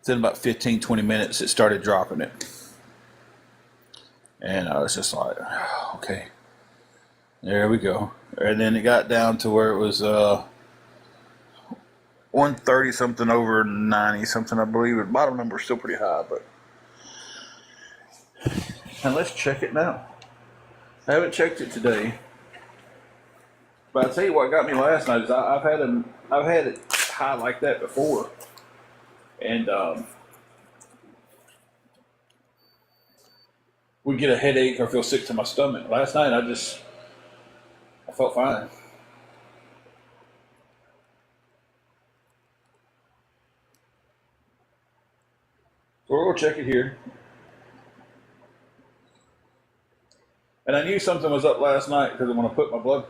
Within about 15, 20 minutes, it started dropping it. And I was just like, okay, there we go. And then it got down to where it was 130 something over 90 something, I believe. The bottom number is still pretty high, but. And let's check it now. I haven't checked it today. But I tell you what got me last night is I've had it high like that before. And would get a headache or feel sick to my stomach. Last night I felt fine. So we'll go check it here. And I knew something was up last night because when I put my blood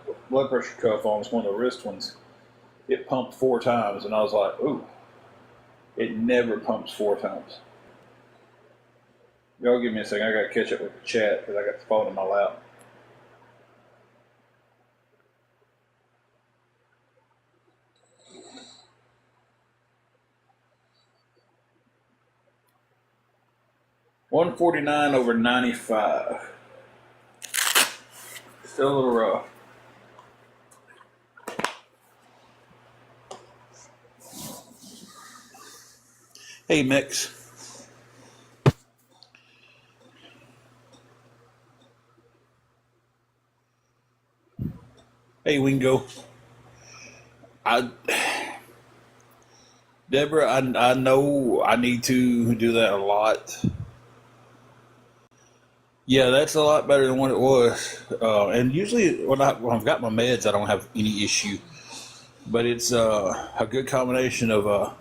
pressure cuff on, it's one of the wrist ones, it pumped 4 times. And I was like, ooh, it never pumps 4 times. Y'all give me a second. I got to catch up with the chat because I got the phone in my lap. $149 over 95. Still a little rough. Hey, Mix. Hey, Wingo. Deborah, I know I need to do that a lot. Yeah, that's a lot better than what it was. And usually when I've got my meds, I don't have any issue. But it's a good combination of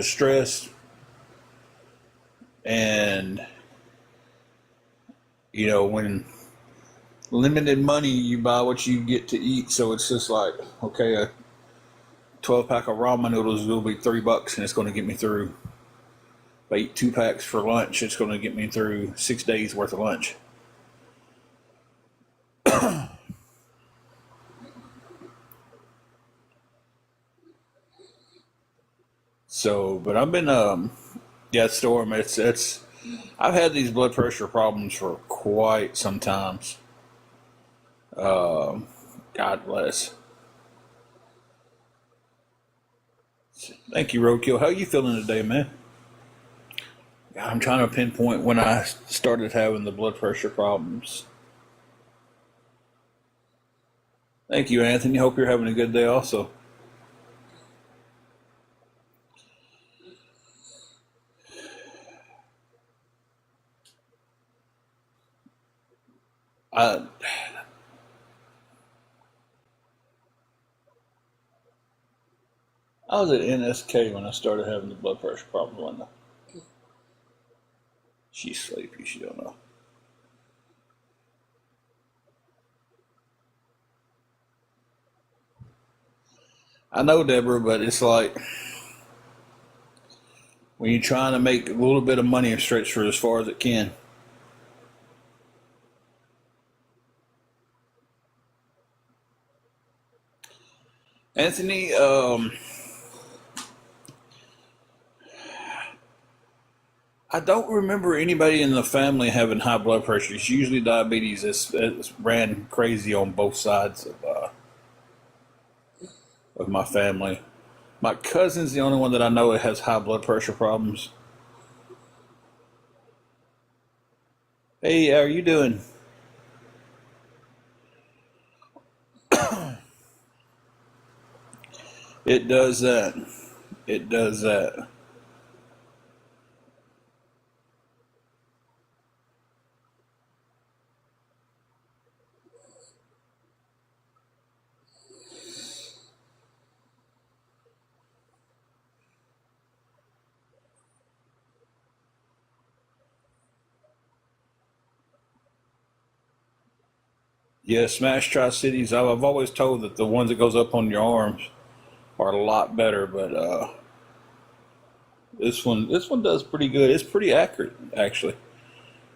stress and when limited money, you buy what you get to eat. So it's just like, okay, a 12 pack of ramen noodles will be $3 and it's going to get me through. If I eat 2 packs for lunch, it's going to get me through 6 days worth of lunch. So, but I've been, Storm, it's, I've had these blood pressure problems for quite some times. God bless. Thank you, Roadkill. How you feeling today, man? I'm trying to pinpoint when I started having the blood pressure problems. Thank you, Anthony. Hope you're having a good day also. I was at NSK when I started having the blood pressure problem, wasn't I? She's sleepy. She don't know. I know, Deborah, but it's like when you're trying to make a little bit of money and stretch for as far as it can. Anthony, I don't remember anybody in the family having high blood pressure. It's usually diabetes. It's ran crazy on both sides of my family. My cousin's the only one that I know that has high blood pressure problems. Hey, how are you doing? It does that. It does that. Yeah, Smash Tri-Cities. I've always told that the ones that goes up on your arms are a lot better, but this one does pretty good. It's pretty accurate, actually.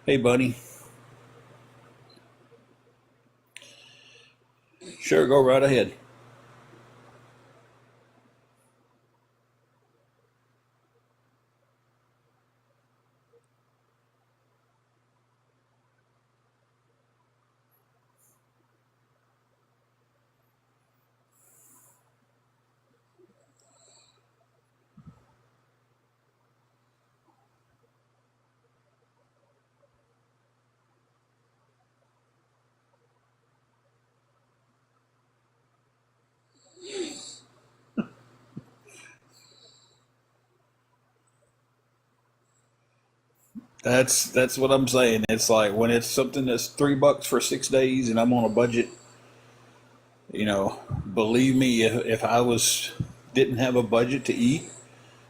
Hey, Bunny. Sure, go right ahead. That's what I'm saying. It's like when it's something that's $3 for 6 days and I'm on a budget, you know, believe me, if I was didn't have a budget to eat,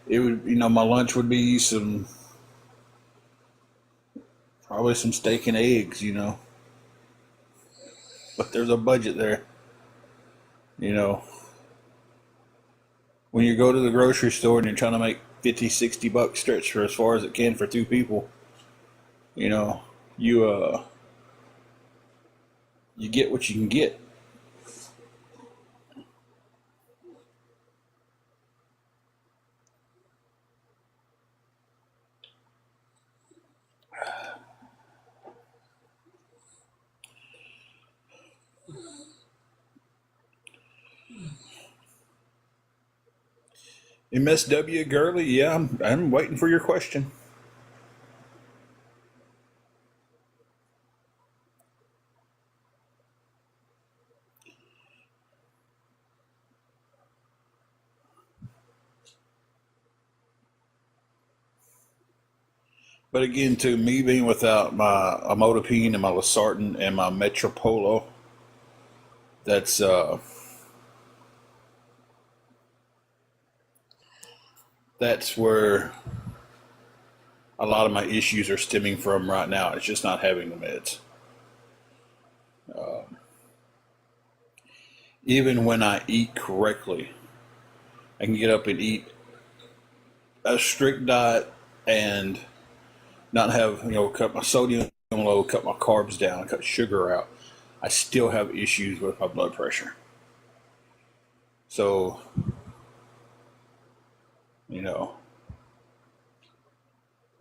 it would, you know, my lunch would be some, probably some steak and eggs, you know, but there's a budget there, you know. When you go to the grocery store and you're trying to make 50, $60 stretch for as far as it can for two people, you know, you you get what you can get. MSW Gurley, yeah, I'm waiting for your question. But again, to me being without my amlodipine and my losartan and my metropolo, that's that's where a lot of my issues are stemming from right now. It's just not having the meds. Even when I eat correctly, I can get up and eat a strict diet and not have, you know, cut my sodium low, cut my carbs down, cut sugar out. I still have issues with my blood pressure. So, you know,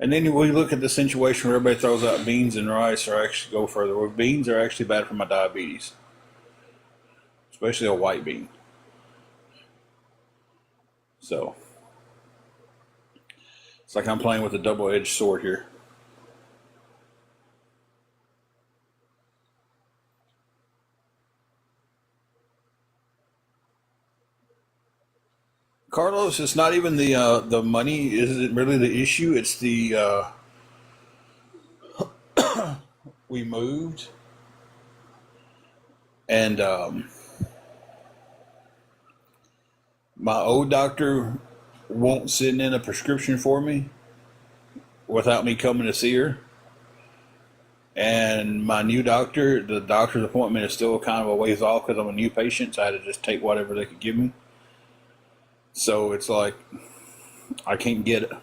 and then we look at the situation where everybody throws out beans and rice, or actually go further. Well, beans are actually bad for my diabetes, especially a white bean. So it's like I'm playing with a double-edged sword here. Carlos, it's not even the money isn't really the issue. It's the we moved and my old doctor won't send in a prescription for me without me coming to see her. And my new doctor, the doctor's appointment is still kind of a ways off because I'm a new patient, so I had to just take whatever they could give me. So it's like I can't get it. Like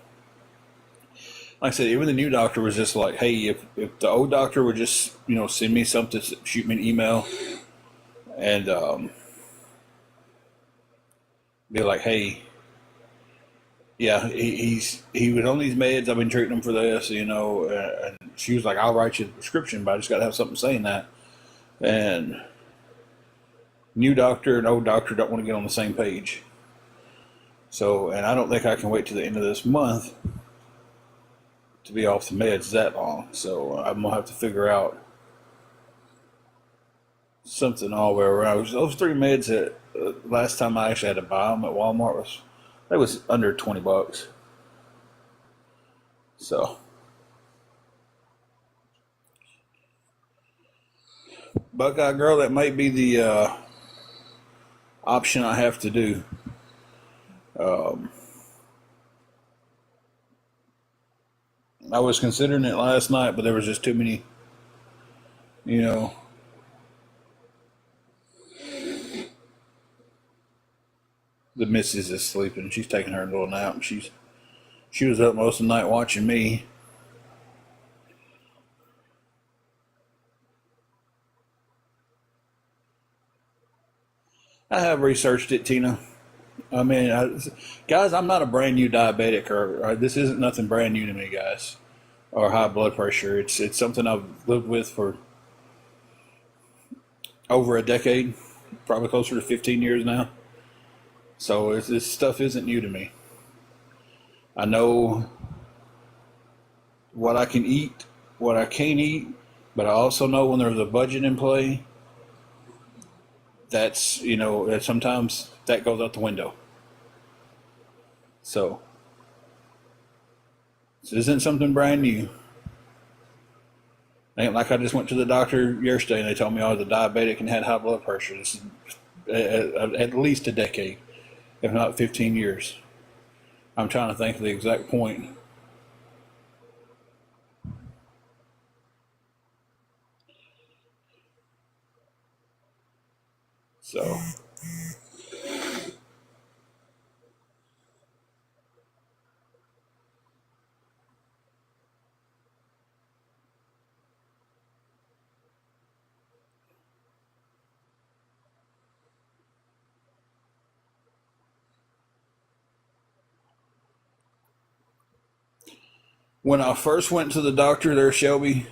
I said, even the new doctor was just like, hey, if the old doctor would just, you know, send me something, shoot me an email, and be like, hey, yeah, he was on these meds. I've been treating him for this, you know. And she was like, I'll write you the prescription, but I just got to have something saying that. And new doctor and old doctor don't want to get on the same page. So, and I don't think I can wait to the end of this month to be off the meds that long. So I'm gonna have to figure out something all the way around. Those three meds that last time I actually had to buy them at Walmart was under $20. So Buckeye Girl, that might be the option I have to do. Um, I was considering it last night, but there was just too many, you know. The missus is sleeping. She's taking her little nap. She was up most of the night watching me. I have researched it, Tina. I mean, guys, I'm not a brand new diabetic, or this isn't nothing brand new to me, guys. Or high blood pressure. It's something I've lived with for over a decade, probably closer to 15 years now. So this stuff isn't new to me. I know what I can eat, what I can't eat, but I also know when there's a budget in play, that sometimes that goes out the window. So this isn't something brand new. Ain't like I just went to the doctor yesterday and they told me I was a diabetic and had high blood pressure. This is at least a decade, if not 15 years. I'm trying to think of the exact point. So when I first went to the doctor there, Shelby,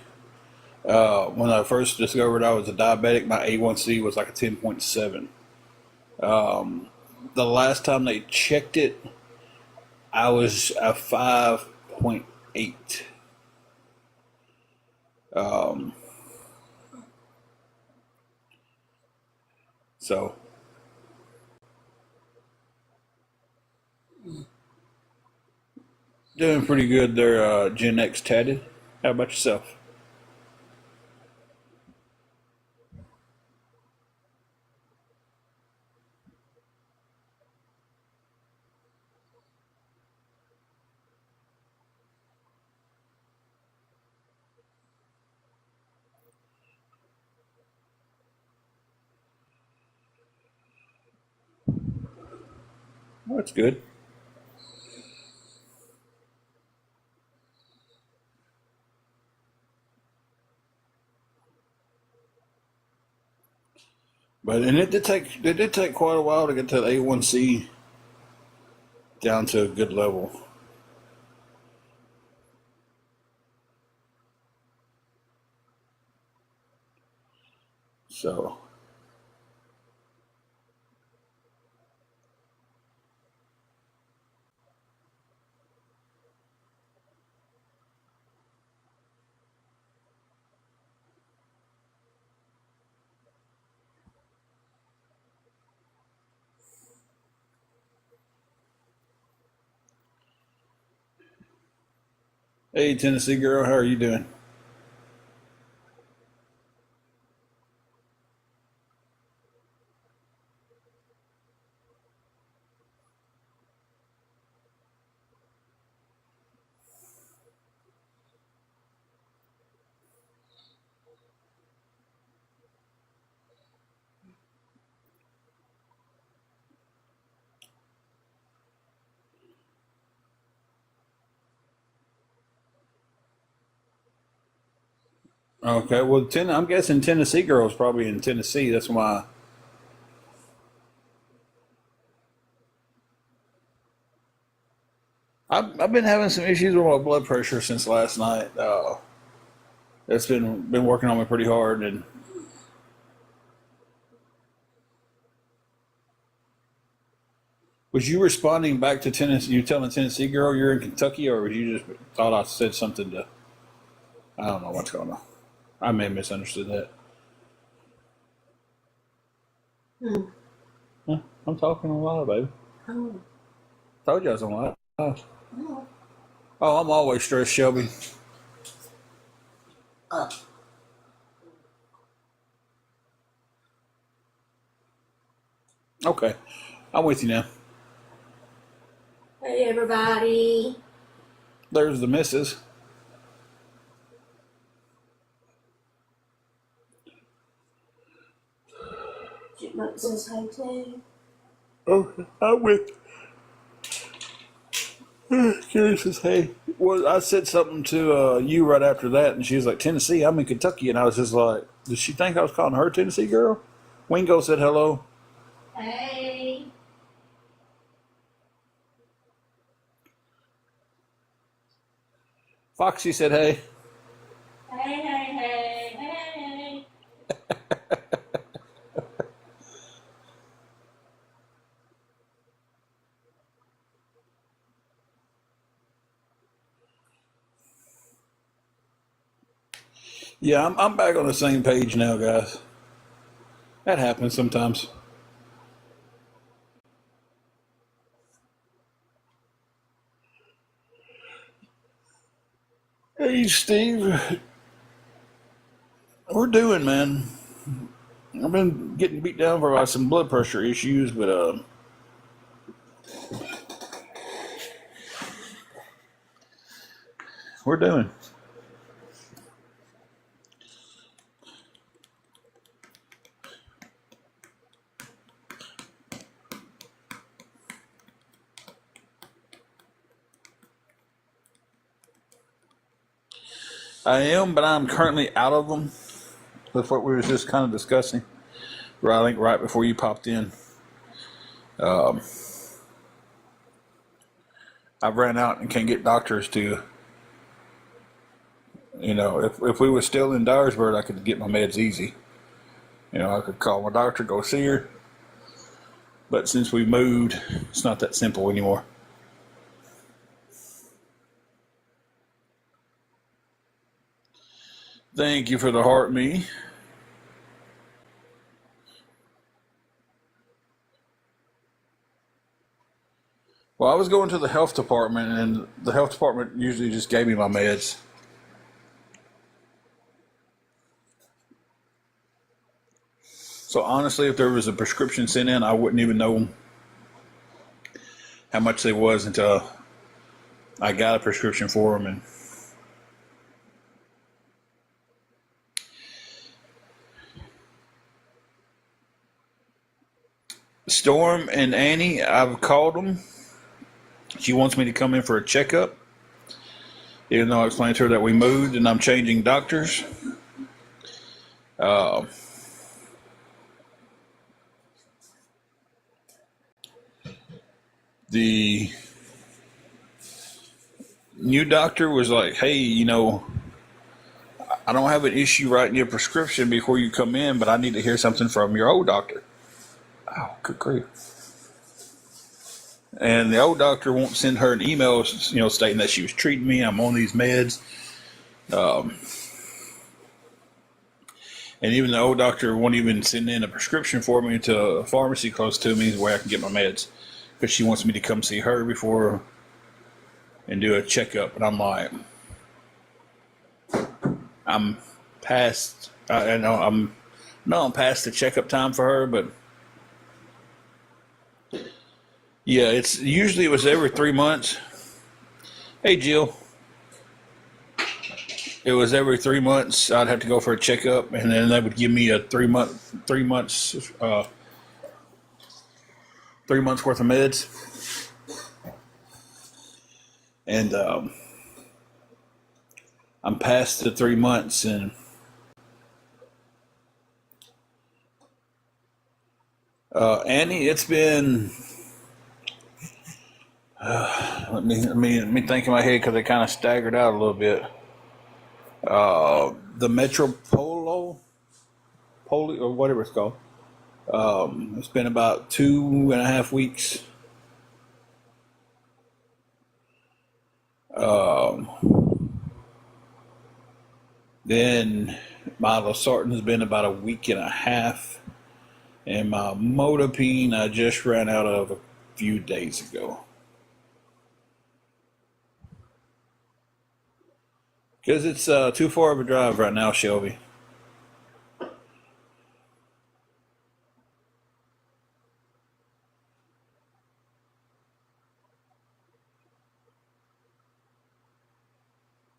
when I first discovered I was a diabetic, my A1C was like a 10.7. The last time they checked it, I was a 5.8. So doing pretty good there, Gen X tatted. How about yourself? Well, that's good. But and it did take quite a while to get that A1C down to a good level. So, hey Tennessee girl, how are you doing? Okay, well, I'm guessing Tennessee girl's probably in Tennessee. That's why I've been having some issues with my blood pressure since last night. It's been working on me pretty hard. And was you responding back to Tennessee? You telling Tennessee girl you're in Kentucky, or was you just thought I said something to? I don't know what's going on. I may have misunderstood that. Huh? I'm talking a lot, baby. Told you I was on a lot. Oh, I'm always stressed, Shelby. Okay, I'm with you now. Hey everybody. There's the missus. Chipmunk says hi too. Okay, I'm with. Carrie says, "Hey, well, I said something to you right after that, and she was like, Tennessee, I'm in Kentucky,' and I was just like, did she think I was calling her Tennessee girl? Wingo said hello. Hey. Foxy said, "Hey." Hey, hey, hey, hey. Yeah, I'm back on the same page now, guys. That happens sometimes. Hey, Steve. We're doing, man. I've been getting beat down for some blood pressure issues, but we're doing. I am, but I'm currently out of them. That's what we were just kind of discussing. Right, I think right before you popped in. Um, I've ran out and can't get doctors to. If we were still in Dyersburg, I could get my meds easy. I could call my doctor, go see her. But since we moved, it's not that simple anymore. Thank you for the heart, me. Well, I was going to the health department, and the health department usually just gave me my meds. So honestly, if there was a prescription sent in, I wouldn't even know how much they was until I got a prescription for them. And Storm and Annie, I've called them. She wants me to come in for a checkup, even though I explained to her that we moved and I'm changing doctors. Uh, the new doctor was like, "Hey, I don't have an issue writing your prescription before you come in, but I need to hear something from your old doctor." Oh, good grief. And the old doctor won't send her an email, stating that she was treating me. I'm on these meds. Um, and even the old doctor won't even send in a prescription for me to a pharmacy close to me where I can get my meds. Because she wants me to come see her before and do a checkup. And I'm like, I'm past, I know I'm past the checkup time for her, but yeah, it was every 3 months. Hey, Jill. It was every 3 months I'd have to go for a checkup, and then they would give me a 3 months worth of meds. And I'm past the 3 months, and Annie, it's been. Let me think in my head because it kind of staggered out a little bit. The Metropolo, or whatever it's called. It's been about 2.5 weeks. Um, then my Losartan has been about a week and a half, and my Modipine I just ran out of a few days ago. Because it's too far of a drive right now, Shelby.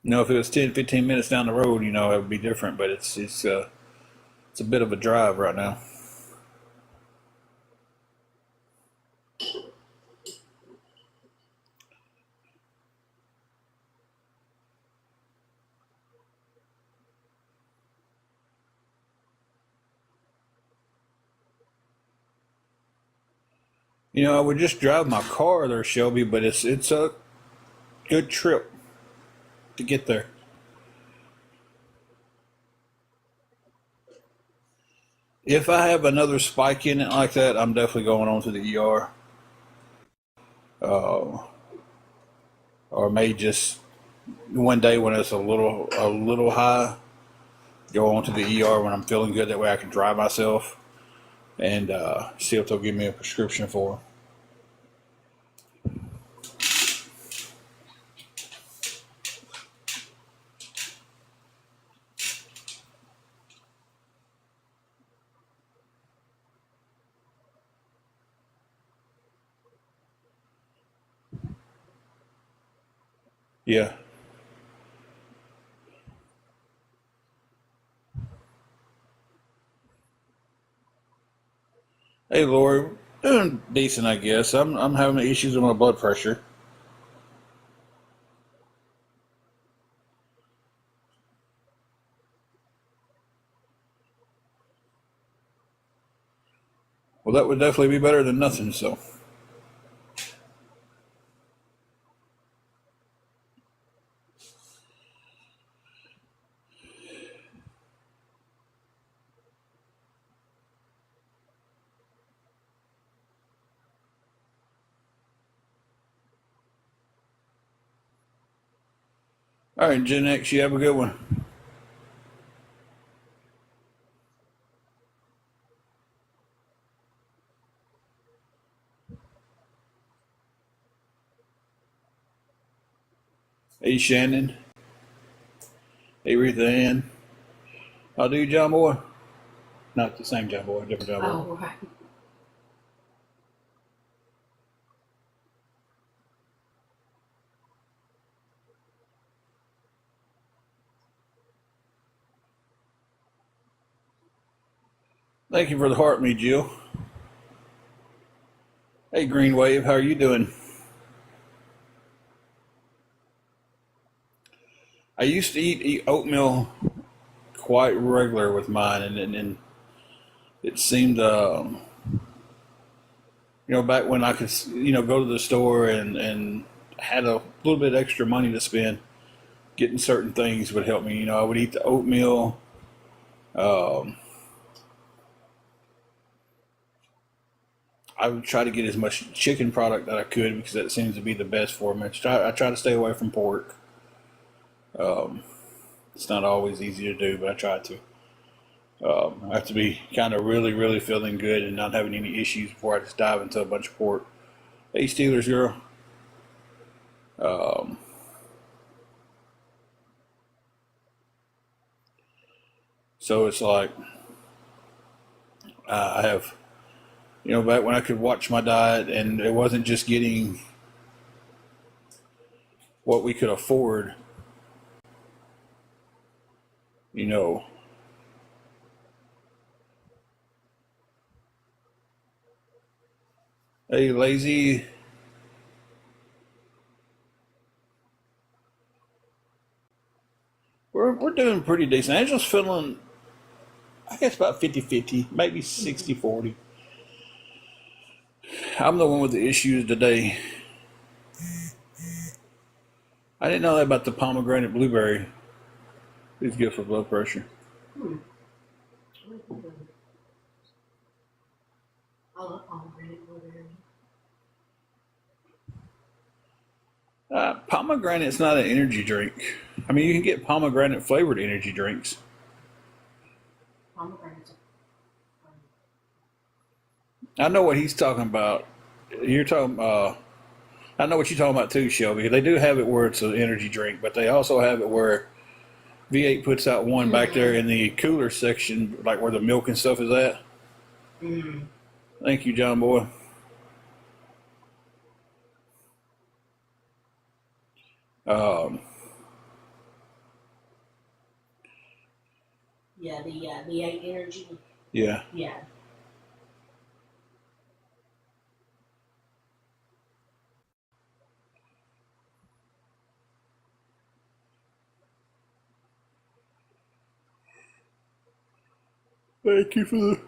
If it was 10, 15 minutes down the road, it would be different. But it's a bit of a drive right now. I would just drive my car there, Shelby, but it's a good trip to get there. If I have another spike in it like that, I'm definitely going on to the ER. Uh, or may just one day when it's a little high, go on to the ER when I'm feeling good. That way I can drive myself and see if they'll give me a prescription for it. Yeah. Hey, Lori, doing decent, I guess. I'm having issues with my blood pressure. Well, that would definitely be better than nothing. So, all right, Gen X, you have a good one. Hey, Shannon. Hey, Rita Ann. I'll do John Boy. Not the same John Boy, different John Boy. Oh, right. Thank you for the heart, me, Jill. Hey, Green Wave, how are you doing? I used to eat oatmeal quite regular with mine, and it seemed, back when I could, go to the store and had a little bit extra money to spend, getting certain things would help me. I would eat the oatmeal. Um, I would try to get as much chicken product that I could because that seems to be the best for me. I try to stay away from pork. Um, it's not always easy to do, but I try to. I have to be kind of really, really feeling good and not having any issues before I just dive into a bunch of pork. Hey, Steelers girl. Um, so it's like I have, back when I could watch my diet and it wasn't just getting what we could afford, you know. Hey, lazy. We're doing pretty decent. Angela's feeling, I guess, about 50-50, maybe 60-40. I'm the one with the issues today. I didn't know that about the pomegranate blueberry. It's good for blood pressure. Hmm. I love pomegranate blueberry. Pomegranate's not an energy drink. I mean, you can get pomegranate flavored energy drinks. Pomegranates. I know what he's talking about. You're talking. I know what you're talking about too, Shelby. They do have it where it's an energy drink, but they also have it where V8 puts out one back there in the cooler section, like where the milk and stuff is at. Mm. Thank you, John Boy. Um, Yeah, the V8 energy. yeah. Yeah. Thank you for the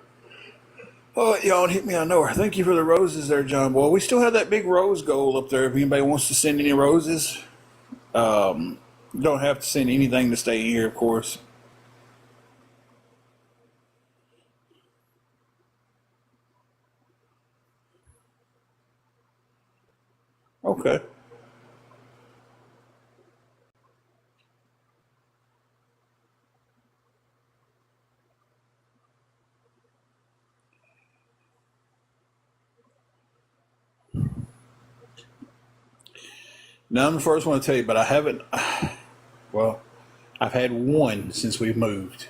Oh, y'all hit me on nowhere. Thank you for the roses there, John Boy. We still have that big rose goal up there. If anybody wants to send any roses, you don't have to send anything to stay here, of course. Okay. Now I'm the first one to tell you, but I haven't. Well, I've had one since we've moved.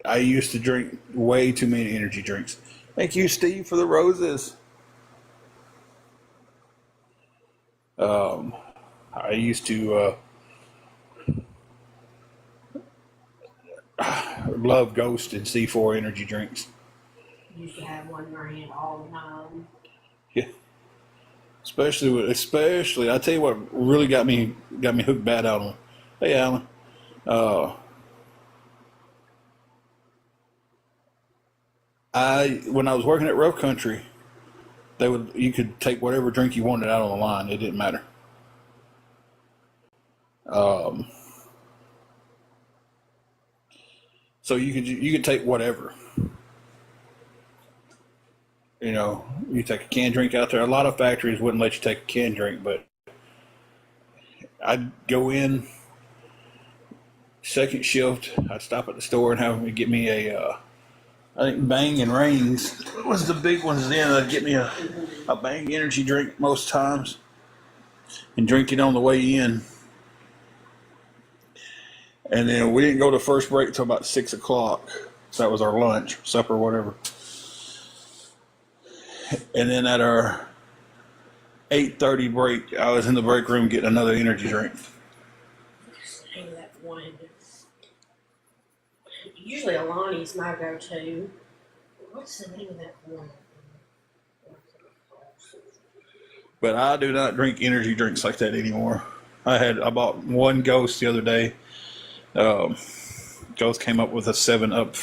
I used to drink way too many energy drinks. Thank you, Steve, for the roses. I used to love Ghost and C4 energy drinks. Used to have one in our hand all the time. Yeah, especially. I tell you what really got me hooked bad on them. Hey, Alan. Uh, when I was working at Rough Country, you could take whatever drink you wanted out on the line. It didn't matter. So you could take whatever. You know, you take a canned drink out there. A lot of factories wouldn't let you take a canned drink, but I'd go in second shift. I'd stop at the store and have them get me I think Bang and Reigns was the big ones then. I'd get me a Bang energy drink most times and drink it on the way in. And then we didn't go to first break until about 6 o'clock. So that was our lunch, supper, whatever. And then at our 8:30 break, I was in the break room getting another energy drink. What's the name of that one? Usually Alani's my go-to. What's the name of that one? But I do not drink energy drinks like that anymore. I bought one Ghost the other day. Ghost came up with a 7-Up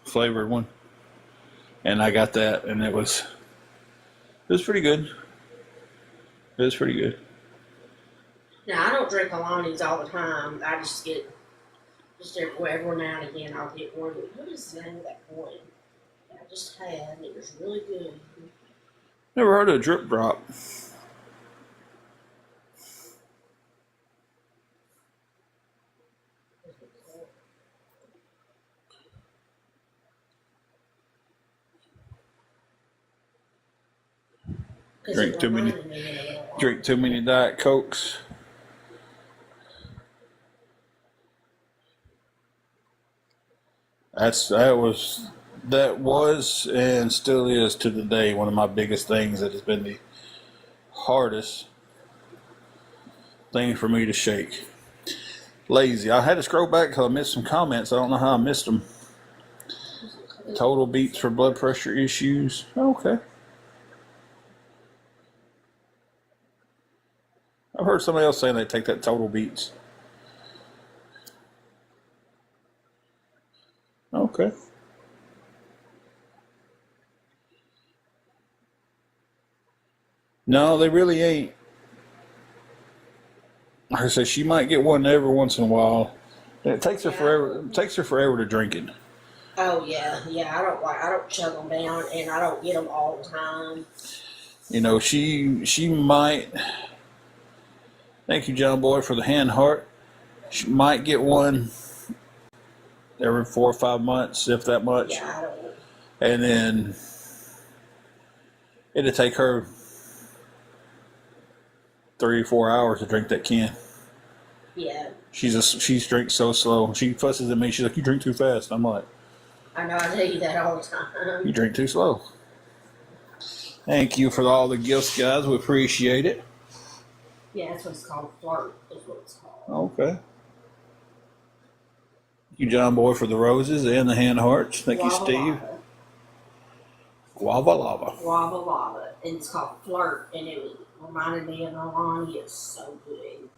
flavored one, and I got that, and it was pretty good. It was pretty good. Now I don't drink Alani's all the time. I just get every now and again I'll get one. What is the name of that one? I just had. It was really good. Never heard of Drip Drop. Drink too many Diet Cokes. That was and still is to today one of my biggest things that has been the hardest thing for me to shake. Lazy. I had to scroll back because I missed some comments. I don't know how I missed them. Total Beats for blood pressure issues. Okay. I've heard somebody else saying they take that Total Beats. Okay. No, they really ain't. Like I said, she might get one every once in a while. And it takes her forever. It takes her forever to drink it. Oh yeah. I don't chug them down, and I don't get them all the time. You know, she might. Thank you, John Boy, for the hand heart. She might get one every 4 or 5 months, if that much. Yeah, I don't. And then it'd take her 3 or 4 hours to drink that can. Yeah. She drinks so slow. She fusses at me. She's like, "You drink too fast." I'm like, I know, I tell you that all the time. "You drink too slow." Thank you for all the gifts, guys. We appreciate it. Yeah, that's what it's called. Flirt is what it's called. Okay. Thank you, John Boy, for the roses and the hand hearts. Thank you, Steve. Guava lava. Guava lava. And it's called Flirt, and it reminded me of Alani. It's so good.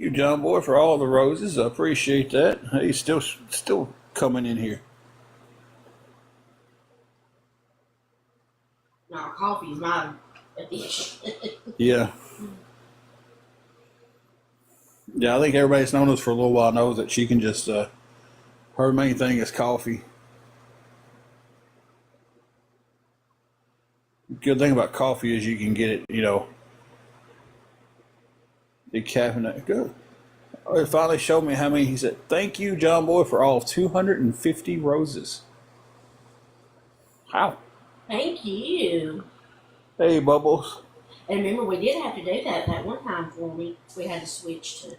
you, John Boy, for all the roses. I appreciate that. Hey, still coming in here. No, coffee's my addiction. Yeah. Yeah, I think everybody that's known us for a little while knows that she can just, her main thing is coffee. Good thing about coffee is you can get it, decaffeinated. Good. Oh, it finally showed me how many. He said, "Thank you, John Boy, for all 250 roses." How? Thank you. Hey, Bubbles. And remember, we did have to do that one time for me. We had to switch to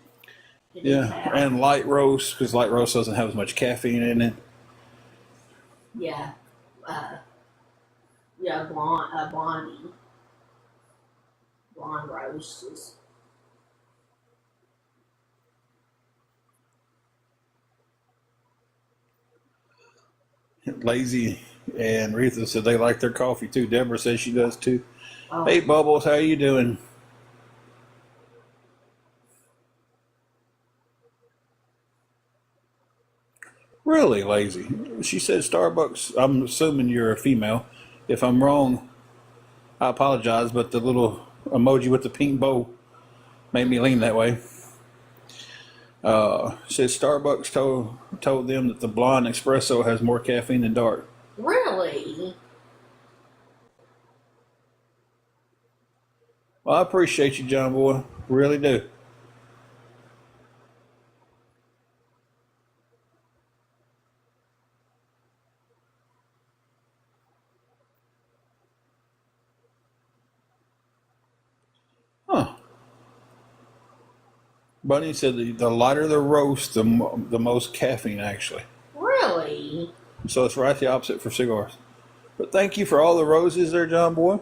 Yeah, decaf. and light roast, because light roast doesn't have as much caffeine in it. Yeah. Blonde roast is. Lazy and Retha said they like their coffee too. Deborah says she does too. Oh, Hey, Bubbles, how you doing? Really lazy. She said Starbucks. I'm assuming you're a female. If I'm wrong, I apologize, but the little emoji with the pink bow made me lean that way. Said Starbucks told them that the blonde espresso has more caffeine than dark. really? Well, I appreciate you, John Boy. Really do. Huh. Bunny said the lighter the roast, the most caffeine, actually. Really? So it's right the opposite for cigars. But thank you for all the roses there, John Boy.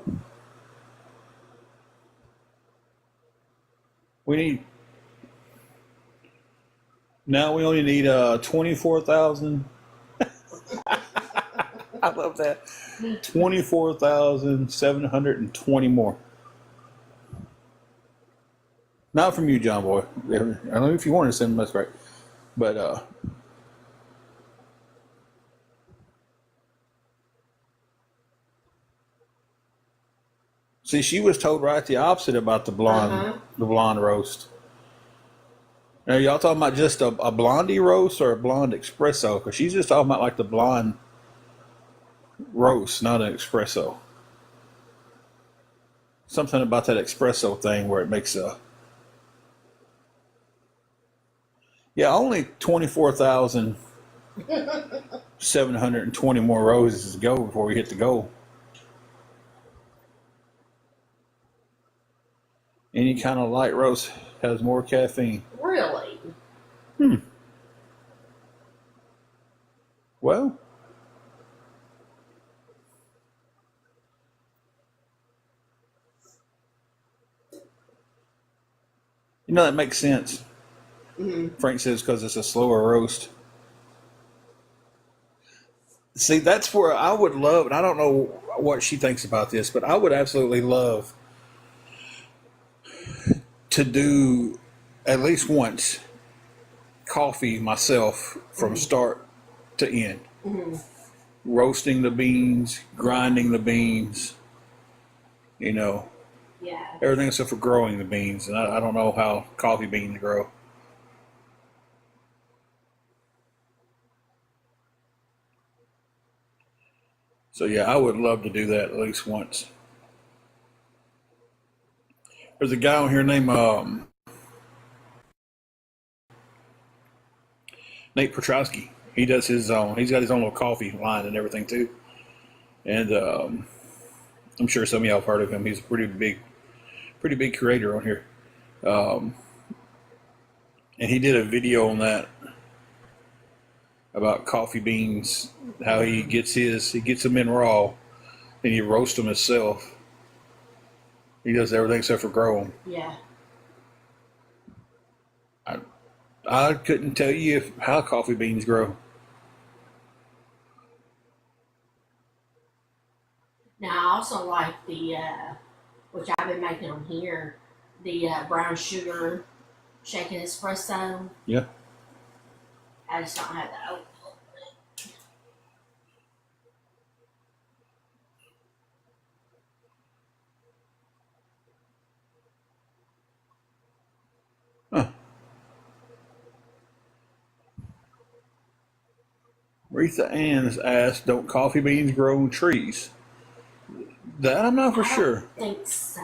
Now we only need 24,000. I love that. 24,720 more. Not from you, John Boy. I don't know if you want to send them, that's right. But see, she was told right the opposite about the blonde roast. Now, y'all talking about just a blondie roast or a blonde espresso? Because she's just talking about like the blonde roast, not an espresso. Something about that espresso thing where it makes a. Yeah, only 24,720 more roses to go before we hit the goal. Any kind of light roast has more caffeine. Really? Well, that makes sense. Mm-hmm. Frank says because it's a slower roast. See, that's where I would love, and I don't know what she thinks about this, but I would absolutely love to do at least once coffee myself from start to end. Mm-hmm. Roasting the beans, grinding the beans, Yeah. everything except for growing the beans. And I don't know how coffee beans grow. So yeah, I would love to do that at least once. There's a guy on here named Nate Petrowski. He does his own. He's got his own little coffee line and everything too. And I'm sure some of y'all have heard of him. He's a pretty big creator on here. And he did a video on that about coffee beans, how he gets them in raw, and he roasts them himself. He does everything except for grow them. Yeah. I couldn't tell you how coffee beans grow. Now, I also like the, which I've been making on here, the brown sugar shaken espresso. Yeah. I just don't have that oat. Huh. Retha Ann's asked, "Don't coffee beans grow on trees?" That I'm not for sure. I don't think so.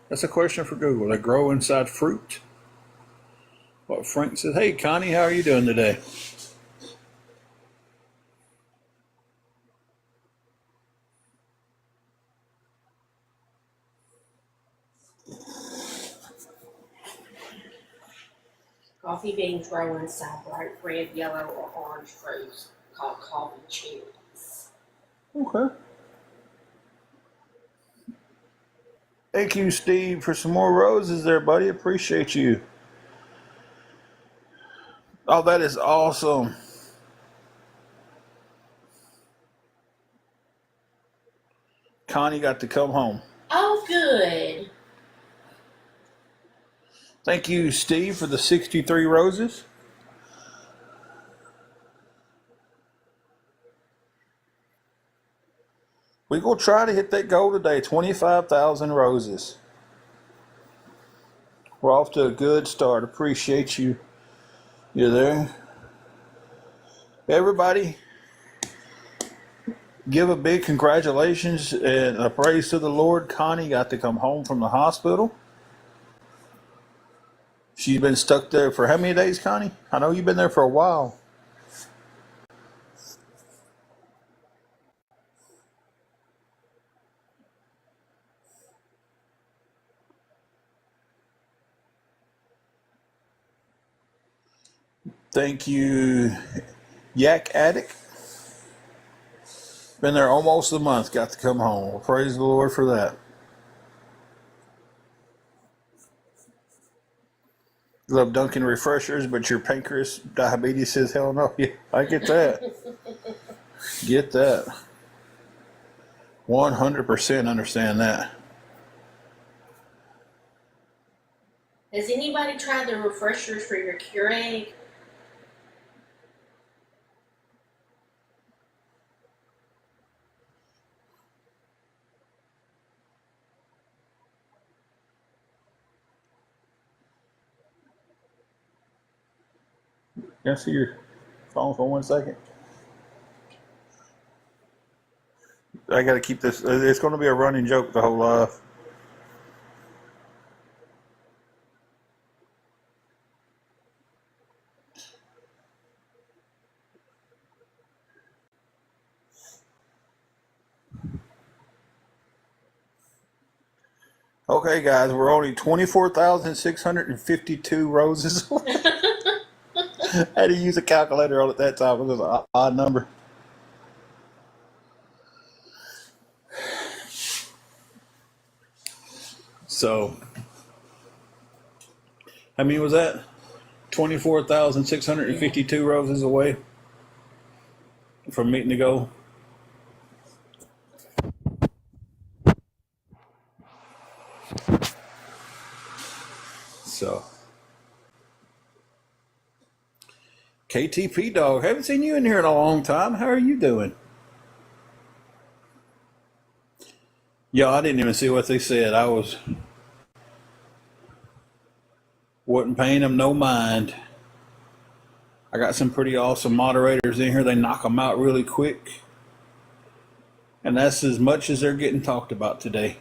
That's a question for Google. They grow inside fruit. What Frank says. Hey, Connie, how are you doing today? Coffee beans grow inside bright red, yellow, or orange fruits called coffee cherries. Okay. Thank you, Steve, for some more roses there, buddy. Appreciate you. Oh, that is awesome. Connie got to come home. Oh, good. Thank you, Steve, for the 63 roses. We're going to try to hit that goal today, 25,000 roses. We're off to a good start. Appreciate you. You're there. Everybody, give a big congratulations and a praise to the Lord. Connie got to come home from the hospital. She's been stuck there for how many days, Connie? I know you've been there for a while. Thank you, Yak Addict. Been there almost a month. Got to come home. Well, praise the Lord for that. Love Dunkin' refreshers, but your pancreas diabetes says hell no. Yeah, I get that. Get that. 100% understand that. Has anybody tried the refreshers for your Keurig? Can I see your phone for 1 second? I got to keep this. It's going to be a running joke the whole life. Okay, guys, we're only 24,652 roses. I had to use a calculator at that time. It was an odd number. So, how many was that? 24,652 roses away from meeting the goal. So, KTP dog, haven't seen you in here in a long time. How are you doing? Yeah, I didn't even see what they said. Wasn't paying them no mind. I got some pretty awesome moderators in here. They knock them out really quick. And that's as much as they're getting talked about today.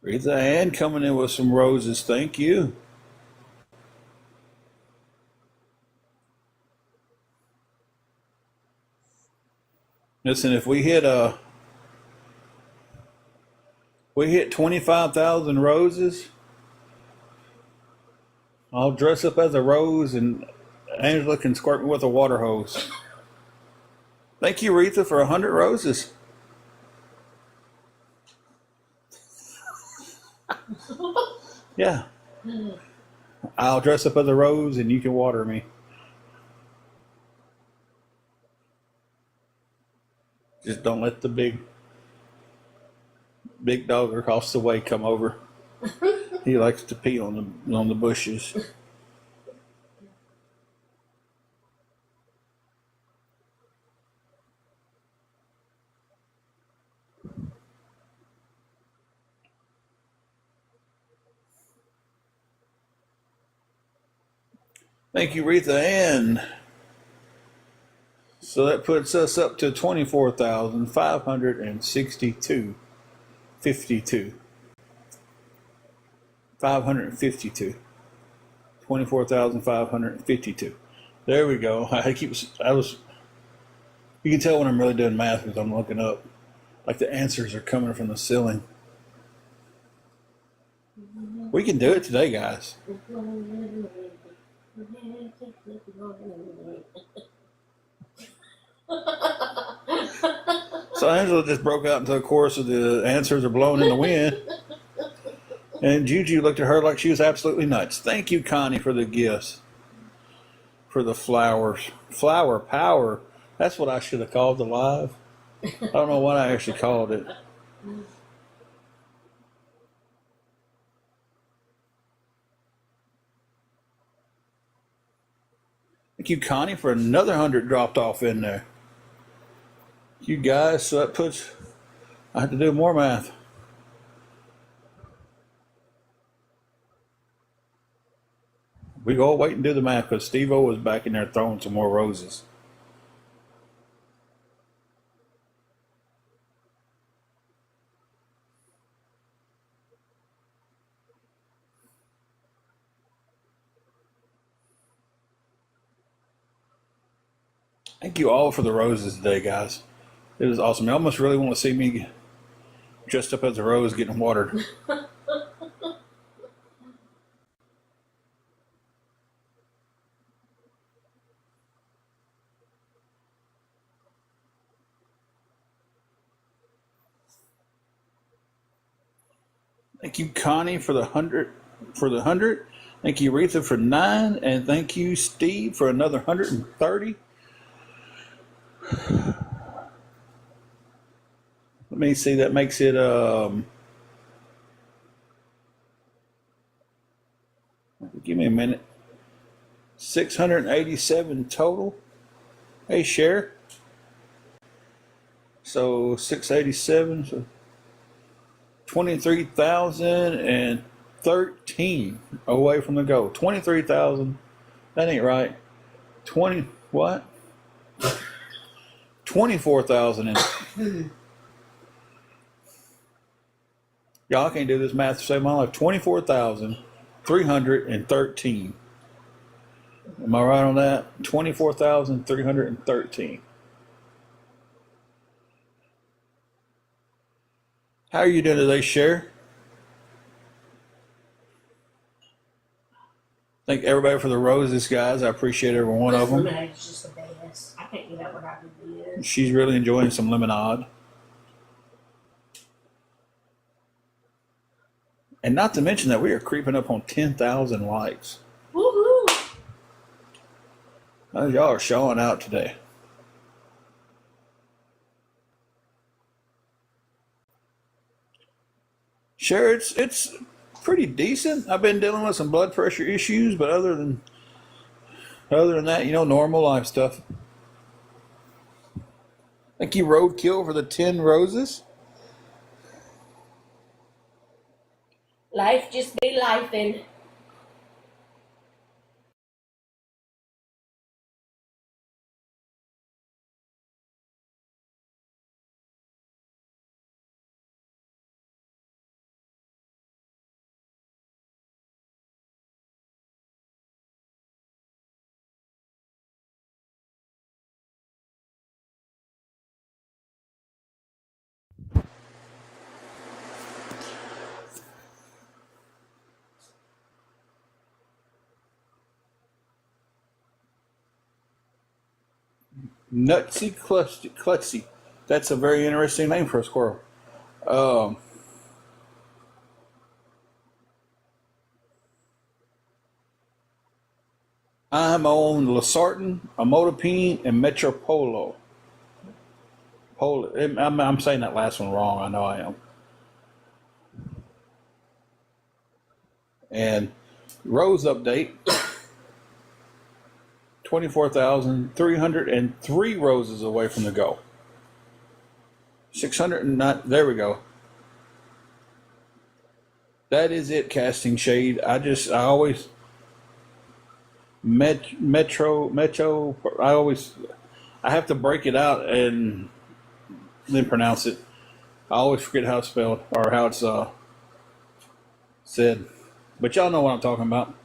Rita Ann coming in with some roses. Thank you. Listen, if we hit 25,000 roses, I'll dress up as a rose and Angela can squirt me with a water hose. Thank you, Retha, for 100 roses. Yeah. I'll dress up as a rose and you can water me. Just don't let the big dog across the way come over. He likes to pee on the bushes. Thank you, Retha Ann. So that puts us up to 24,562. 52. 552. 24,552. There we go. You can tell when I'm really doing math because I'm looking up. Like the answers are coming from the ceiling. We can do it today, guys. So Angela just broke out into a chorus of the answers are blowing in the wind. And Juju looked at her like she was absolutely nuts. Thank you, Connie, for the gifts. For the flowers. Flower power. That's what I should have called the live. I don't know what I actually called it. Thank you, Connie, for another 100 dropped off in there. You guys, so that puts, I have to do more math. We go wait and do the math because Steve-O was back in there throwing some more roses. Thank you all for the roses today, guys. It was awesome. I almost really want to see me dressed up as a rose getting watered. Thank you, Connie, for the 100. Thank you, Retha, for 9, and thank you, Steve, for another 130. Let me see. That makes it give me a minute. 687 total. Hey, share. So 687. So 23,013 away from the goal. 23,000. That ain't right. 20 what? 24,000. Y'all can't do this math to save my life. 24,313. Am I right on that? 24,313. How are you doing today, Cher? Thank everybody for the roses, guys. I appreciate every one of them. Lemonade's just the best. I can't get over how good it is. She's really enjoying some lemonade. And not to mention that we are creeping up on 10,000 likes. Woohoo! Y'all are showing out today. Sure, it's pretty decent. I've been dealing with some blood pressure issues, but other than that, normal life stuff. Thank you, Roadkill, for the 10 roses. Life just be lifing. Nutsy Klutzy. That's a very interesting name for a squirrel. I'm on Losartan, Amotapine, and Metropolo. I'm saying that last one wrong. I know I am. And Rose update: 24,303 roses away from the goal. 609. There we go. That is it. Casting shade. I always metro. I have to break it out and then pronounce it. I always forget how it's spelled or how it's said. But y'all know what I'm talking about.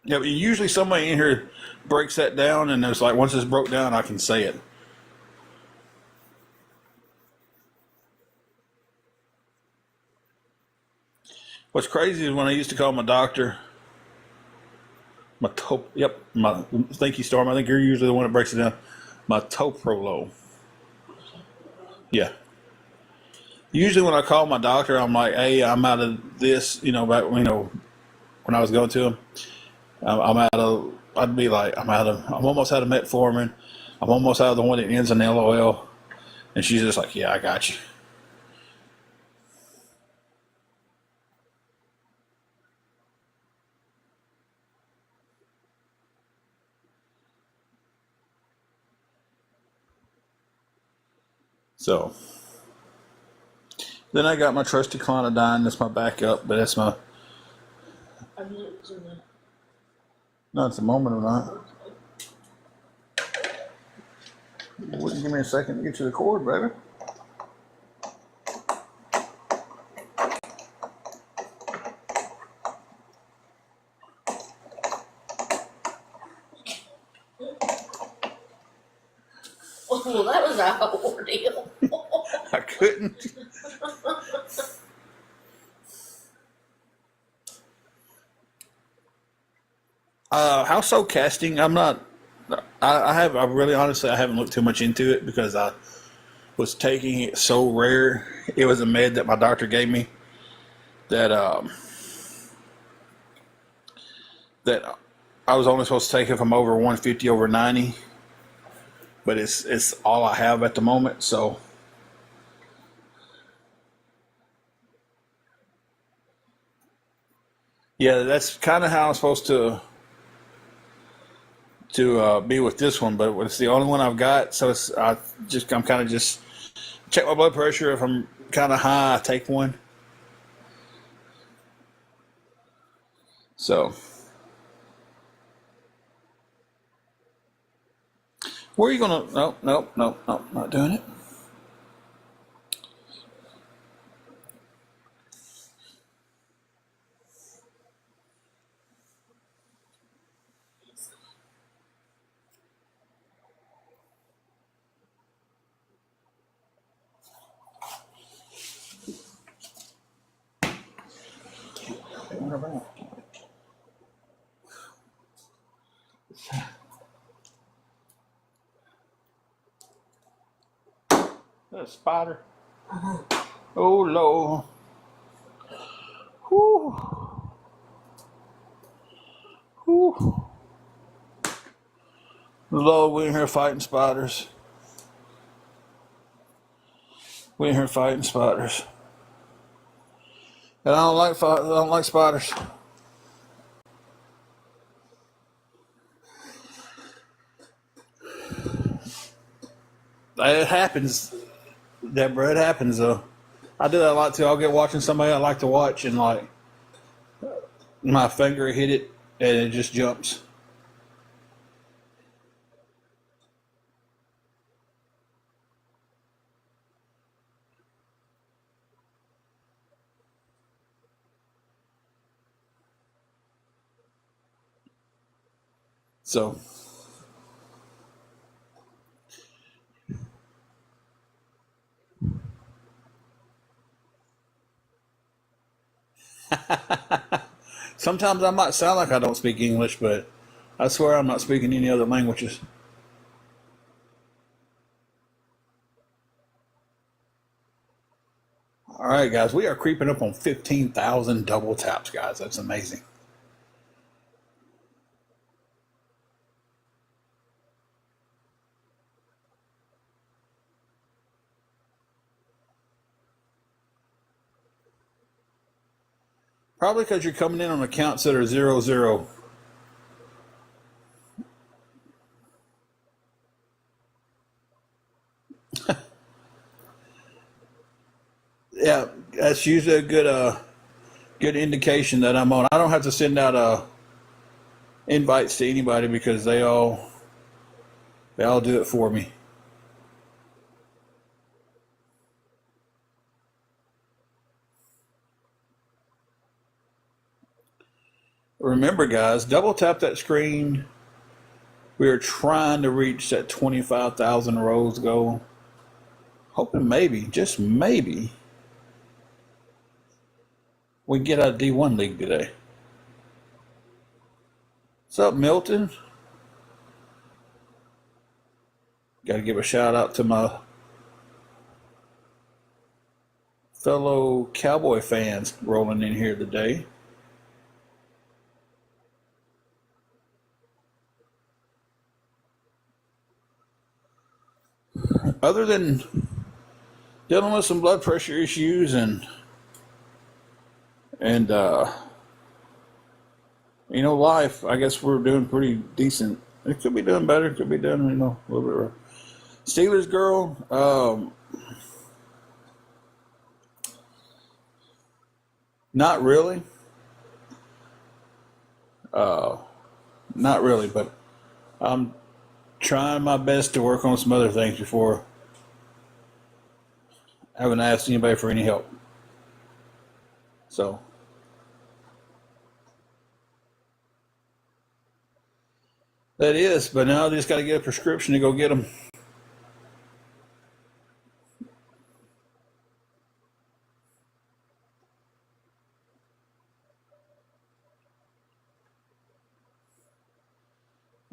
Yeah, but usually somebody in here breaks that down, and it's like once it's broke down, I can say it. What's crazy is when I used to call my doctor, thank you, Storm. I think you're usually the one that breaks it down. My Toprolo. Yeah. Usually when I call my doctor, I'm like, hey, I'm out of this, when I was going to him. I'd be like, I'm almost out of metformin. I'm almost out of the one that ends in LOL. And she's just like, yeah, I got you. So, then I got my trusty Clonidine. That's my backup, but that's my. No, it's a moment or not. Wouldn't give me a second to get to the cord, baby. Well, that was a ordeal. I couldn't. Household casting. I'm not. I really honestly I haven't looked too much into it because I was taking it so rare. It was a med that my doctor gave me that that I was only supposed to take if I'm over 150 over 90. But it's all I have at the moment, so. Yeah, that's kind of how I'm supposed to be with this one, but it's the only one I've got. So I'm kind of just check my blood pressure. If I'm kind of high, I take one. So where are you gonna? Nope, not doing it. A spider. Oh Lord. Whew. Whew. Lord, we in here fighting spiders. We in here fighting spiders. And I don't like spiders. It happens, Deborah. It happens though. I do that a lot too. I'll get watching somebody I like to watch, and like my finger hit it, and it just jumps. So. Sometimes I might sound like I don't speak English, but I swear I'm not speaking any other languages. All right, guys, we are creeping up on 15,000 double taps, guys. That's amazing. Probably because you're coming in on accounts that are 0-0. Yeah, that's usually a good indication that I'm on. I don't have to send out invites to anybody because they all do it for me. Remember, guys, double tap that screen. We are trying to reach that 25,000 rows goal. Hoping maybe, just maybe, we can get out of D1 League today. What's up, Milton? Got to give a shout out to my fellow Cowboy fans rolling in here today. Other than dealing with some blood pressure issues and life, I guess we're doing pretty decent. It could be doing better, could be doing, a little bit rough. Steelers girl, not really. Not really, but I'm trying my best to work on some other things before I haven't asked anybody for any help. So that is, but now I just got to get a prescription to go get them.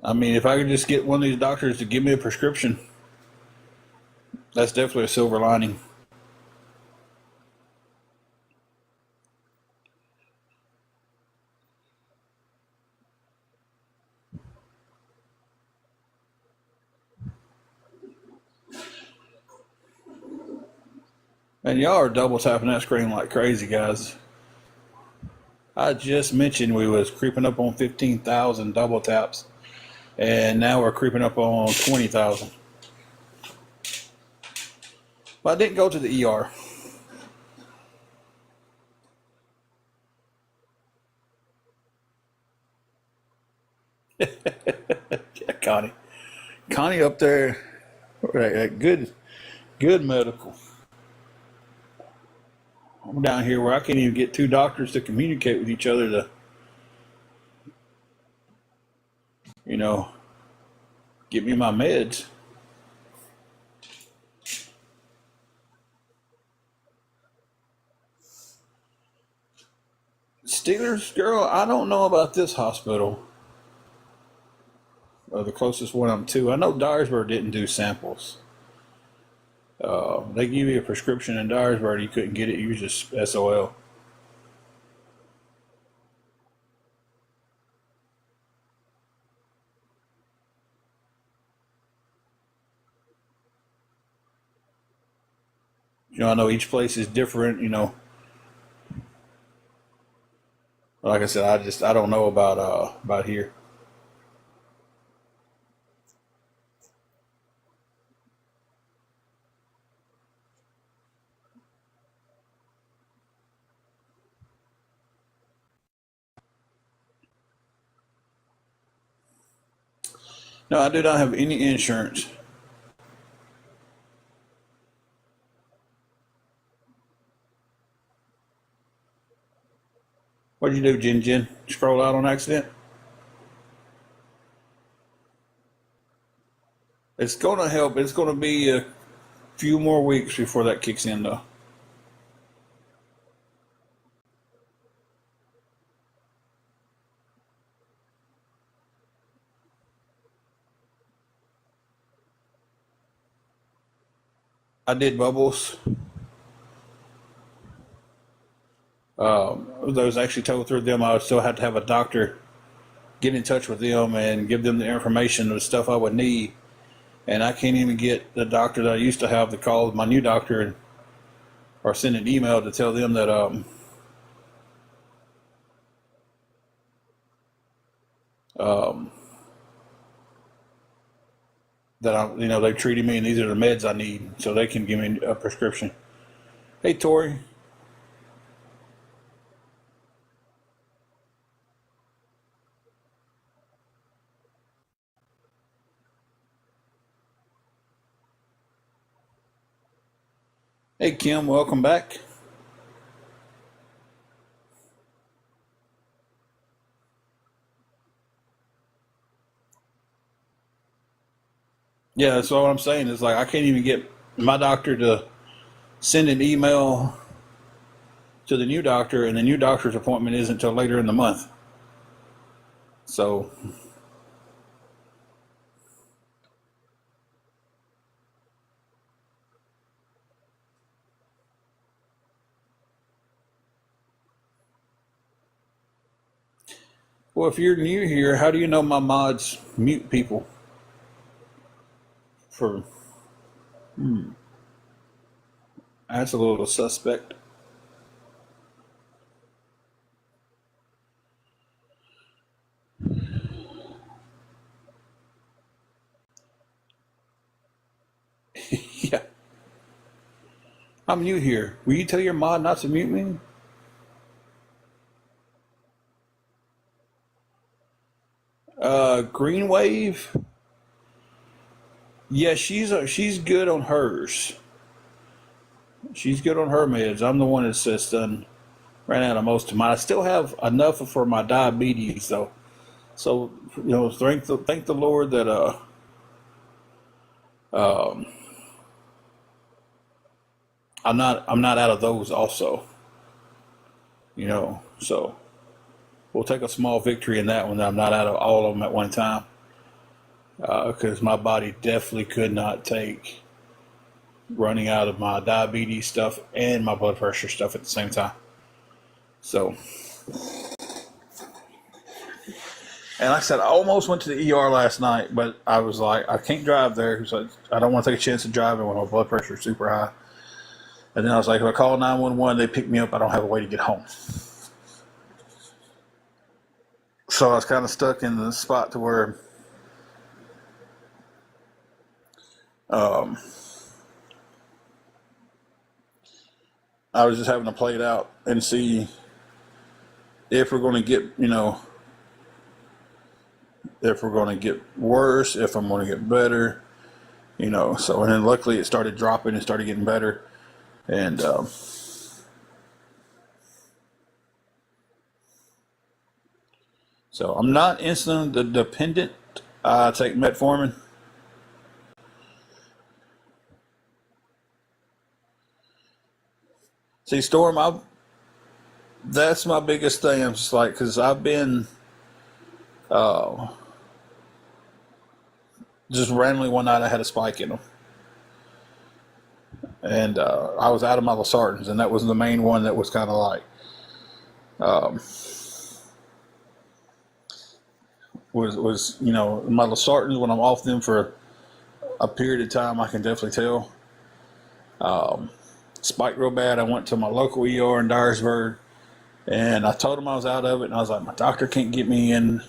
I mean, if I could just get one of these doctors to give me a prescription, that's definitely a silver lining. And y'all are double tapping that screen like crazy, guys. I just mentioned we was creeping up on 15,000 double taps, and now we're creeping up on 20,000. But I didn't go to the ER. Yeah, Connie up there, right, good medical. I'm down here where I can't even get two doctors to communicate with each other to, get me my meds. Steelers girl, I don't know about this hospital. The closest one I'm to. I know Dyersburg didn't do samples. They give you a prescription in Dyersburg, you couldn't get it. You just SOL. I know each place is different. Like I said, I don't know about here. No, I do not have any insurance. What did you do, Jin Jin? Scroll out on accident? It's going to help. It's going to be a few more weeks before that kicks in, though. I did bubbles. Those actually told through them I would still have to have a doctor get in touch with them and give them the information and the stuff I would need. And I can't even get the doctor that I used to have to call my new doctor or send an email to tell them that that they treated me and these are the meds I need, so they can give me a prescription. Hey, Tori. Hey, Kim, welcome back. Yeah, that's what I'm saying. Is like I can't even get my doctor to send an email to the new doctor, and the new doctor's appointment isn't until later in the month. So, well, if you're new here, how do you know my mods mute people? That's a little suspect. Yeah, I'm new here. Will you tell your mod not to mute me? Green Wave. Yeah, she's good on hers. She's good on her meds. I'm the one that's done ran out of most of mine. I still have enough for my diabetes though. So thank the Lord that um, I'm not out of those also. So we'll take a small victory in that one. That I'm not out of all of them at one time, because my body definitely could not take running out of my diabetes stuff and my blood pressure stuff at the same time. So, and like I said, I almost went to the ER last night, but I was like, I can't drive there, so I don't want to take a chance of driving when my blood pressure is super high. And then I was like, if I call 911, they pick me up. I don't have a way to get home. So I was kind of stuck in the spot to where I was just having to play it out and see if we're going to get, if we're going to get worse, if I'm going to get better, So, and then luckily it started dropping and started getting better. And so I'm not insulin dependent. I take metformin. See, Storm, that's my biggest thing. I'm just like, because I've been just randomly one night I had a spike in them. And I was out of my losartans, and that was the main one that was kind of like, was my losartans, when I'm off them for a period of time, I can definitely tell. Spiked real bad. I went to my local ER in Dyersburg, and I told them I was out of it, and I was like, my doctor can't get me in.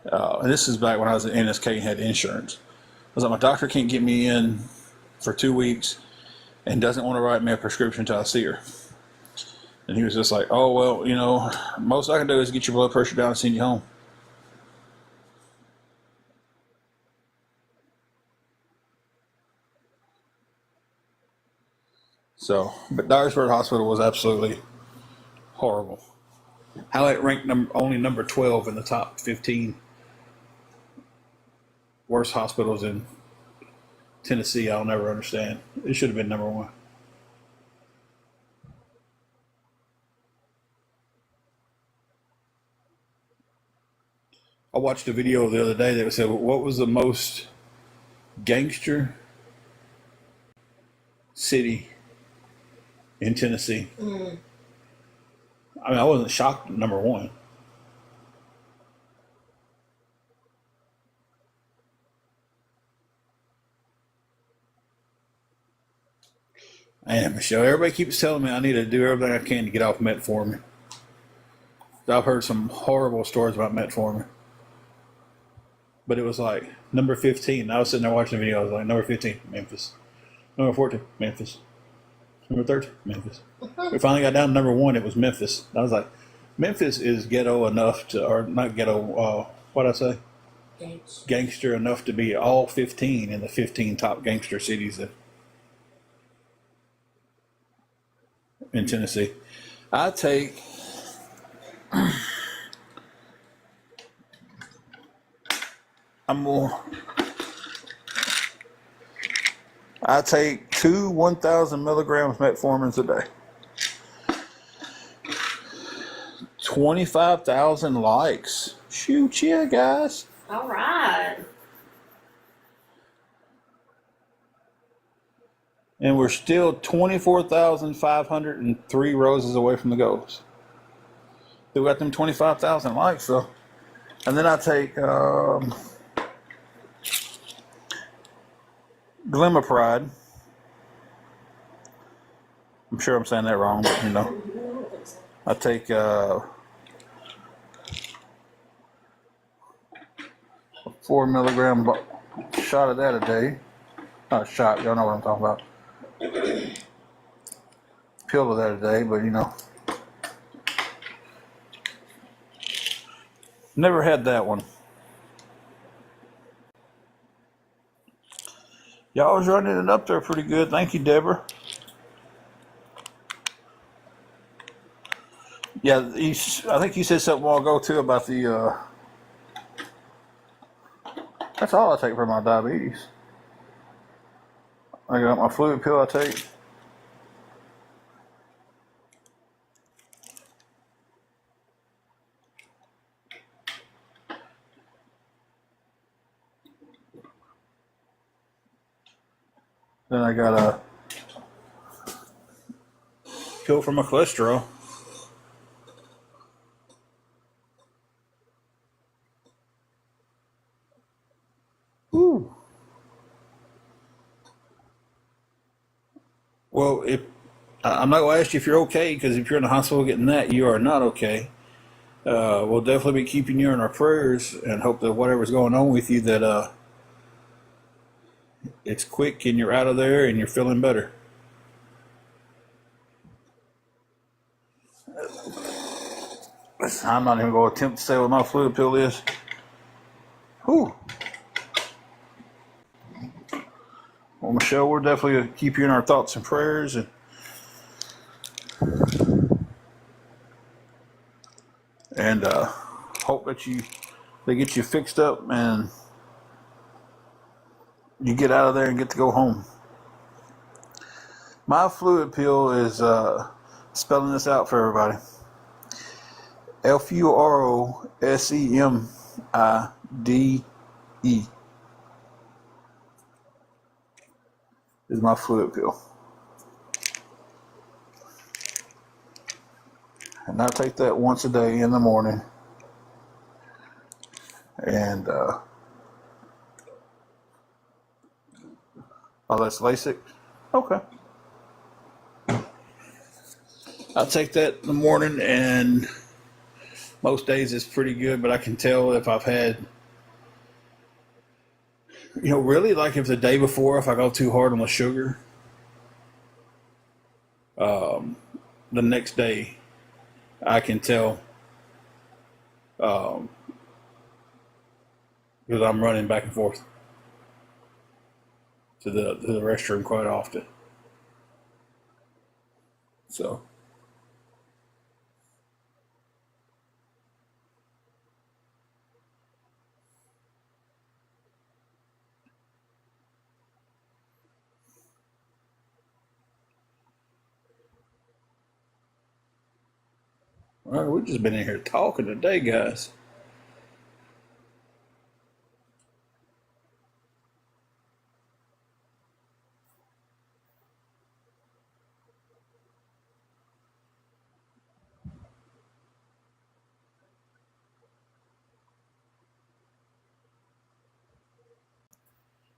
And this is back when I was at NSK and had insurance. I was like, my doctor can't get me in for 2 weeks and doesn't want to write me a prescription until I see her. And he was just like, oh, well, most I can do is get your blood pressure down and send you home. So, but Dyersburg Hospital was absolutely horrible. How it ranked only number 12 in the top 15 worst hospitals in Tennessee, I'll never understand. It should have been number 1. I watched a video the other day that said, what was the most gangster city in Tennessee? I mean, I wasn't shocked at number one. And Michelle, everybody keeps telling me I need to do everything I can to get off metformin. I've heard some horrible stories about metformin. But it was like number 15. I was sitting there watching the video. I was like, number 15, Memphis. Number 14, Memphis. Number 13, Memphis. We finally got down to number 1. It was Memphis. I was like, Memphis is ghetto enough to, or not ghetto, what'd I say? Gangster enough to be all 15 in the 15 top gangster cities in Tennessee. I take I take 2 1,000 milligrams metformins a day. 25,000 likes. Shoot, yeah, guys. All right. And we're still 24,503 roses away from the goals. We got them 25,000 likes, so. And then I take Glimmerpride. I'm sure I'm saying that wrong, but you know. I take a 4 milligram shot of that a day. Not a shot, y'all know what I'm talking about. Pill of that a day, but you know. Never had that one. Y'all was running it up there pretty good. Thank you, Deborah. Yeah, I think you said something a while ago too about the. That's all I take for my diabetes. I got my fluid pill I take. Then I got a pill for my cholesterol. Ooh. Well, if I'm not going to ask you if you're okay, because if you're in the hospital getting that, you are not okay. We'll definitely be keeping you in our prayers and hope that whatever's going on with you, that it's quick and you're out of there and you're feeling better. I'm not even going to attempt to say what my fluid pill is. Whew. Well, Michelle, we're definitely going to keep you in our thoughts and prayers, and hope that they get you fixed up and you get out of there and get to go home. My fluid pill is spelling this out for everybody. FUROSEMIDE is my fluid pill. And I take that once a day in the morning. And, oh, that's LASIK? Okay. I take that in the morning, and most days it's pretty good, but I can tell if I've had, really like if the day before, if I go too hard on the sugar, the next day I can tell, because I'm running back and forth to the restroom quite often. So. All right, we've just been in here talking today, guys.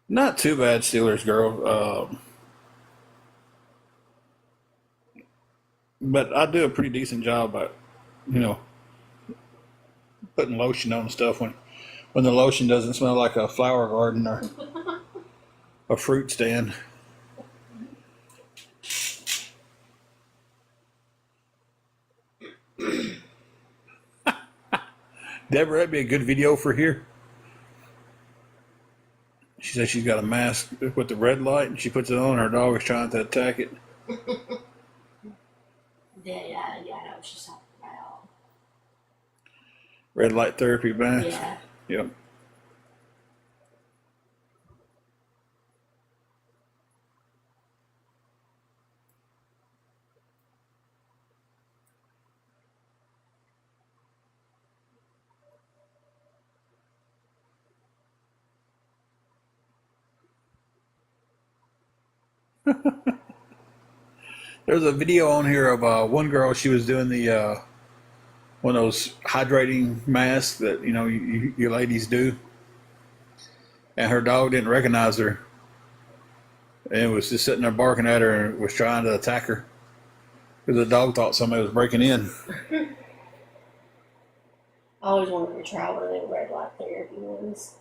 Not too bad, Steelers girl. But I do a pretty decent job at, you know, putting lotion on stuff when the lotion doesn't smell like a flower garden or a fruit stand. Deborah, that'd be a good video for here. She says she's got a mask with the red light, and she puts it on. Her dog is trying to attack it. Yeah, I know what she's talking about. Red light therapy mask. Yeah. Yep. There's a video on here of one girl. She was doing the one of those hydrating masks that you ladies do, and her dog didn't recognize her, and was just sitting there barking at her and was trying to attack her because the dog thought somebody was breaking in. I always wanted to try one of them red light therapy ones.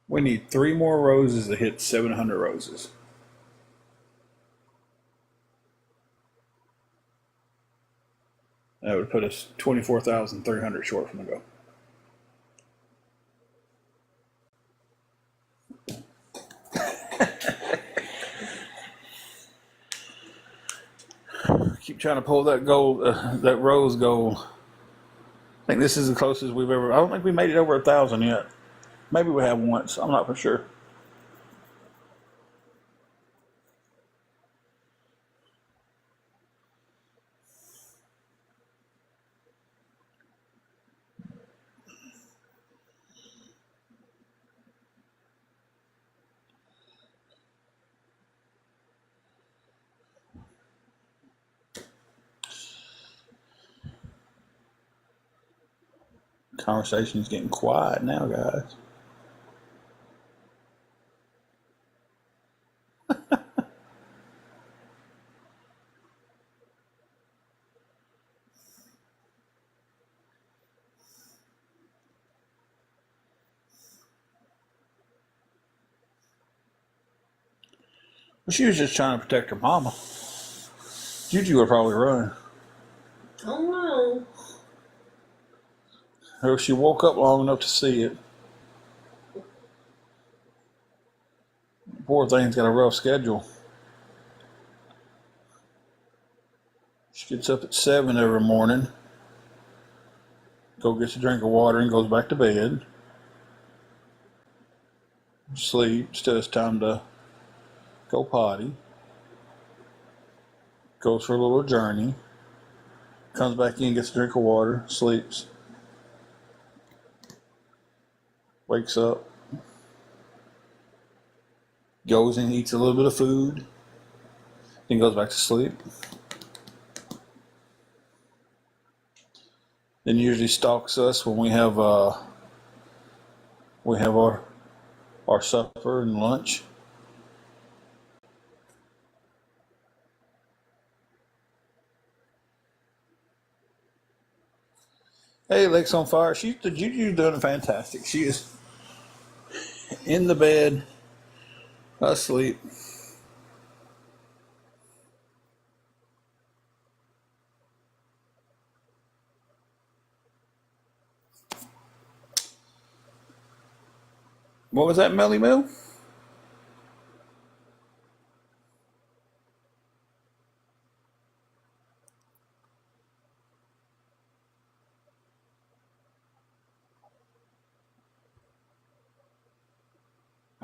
We need 3 more roses to hit 700 roses. That would put us 24,300 short from the goal. Keep trying to pull that goal, that rose goal. I think this is the closest we've ever. I don't think we made it over 1,000 yet. Maybe we have once. I'm not for sure. Conversation's getting quiet now, guys. Well, she was just trying to protect her mama. Juju would probably run. Oh no. Or if she woke up long enough to see it. Poor thing's got a rough schedule. She gets up at 7 every morning, gets a drink of water, and goes back to bed. Sleeps till it's time to go potty. Goes for a little journey. Comes back in, gets a drink of water, sleeps. Wakes up. Goes and eats a little bit of food. Then goes back to sleep. Then usually stalks us when we have our supper and lunch. Hey, Lex on fire. Juju's doing fantastic. She is in the bed, asleep. What was that, Melly Mill?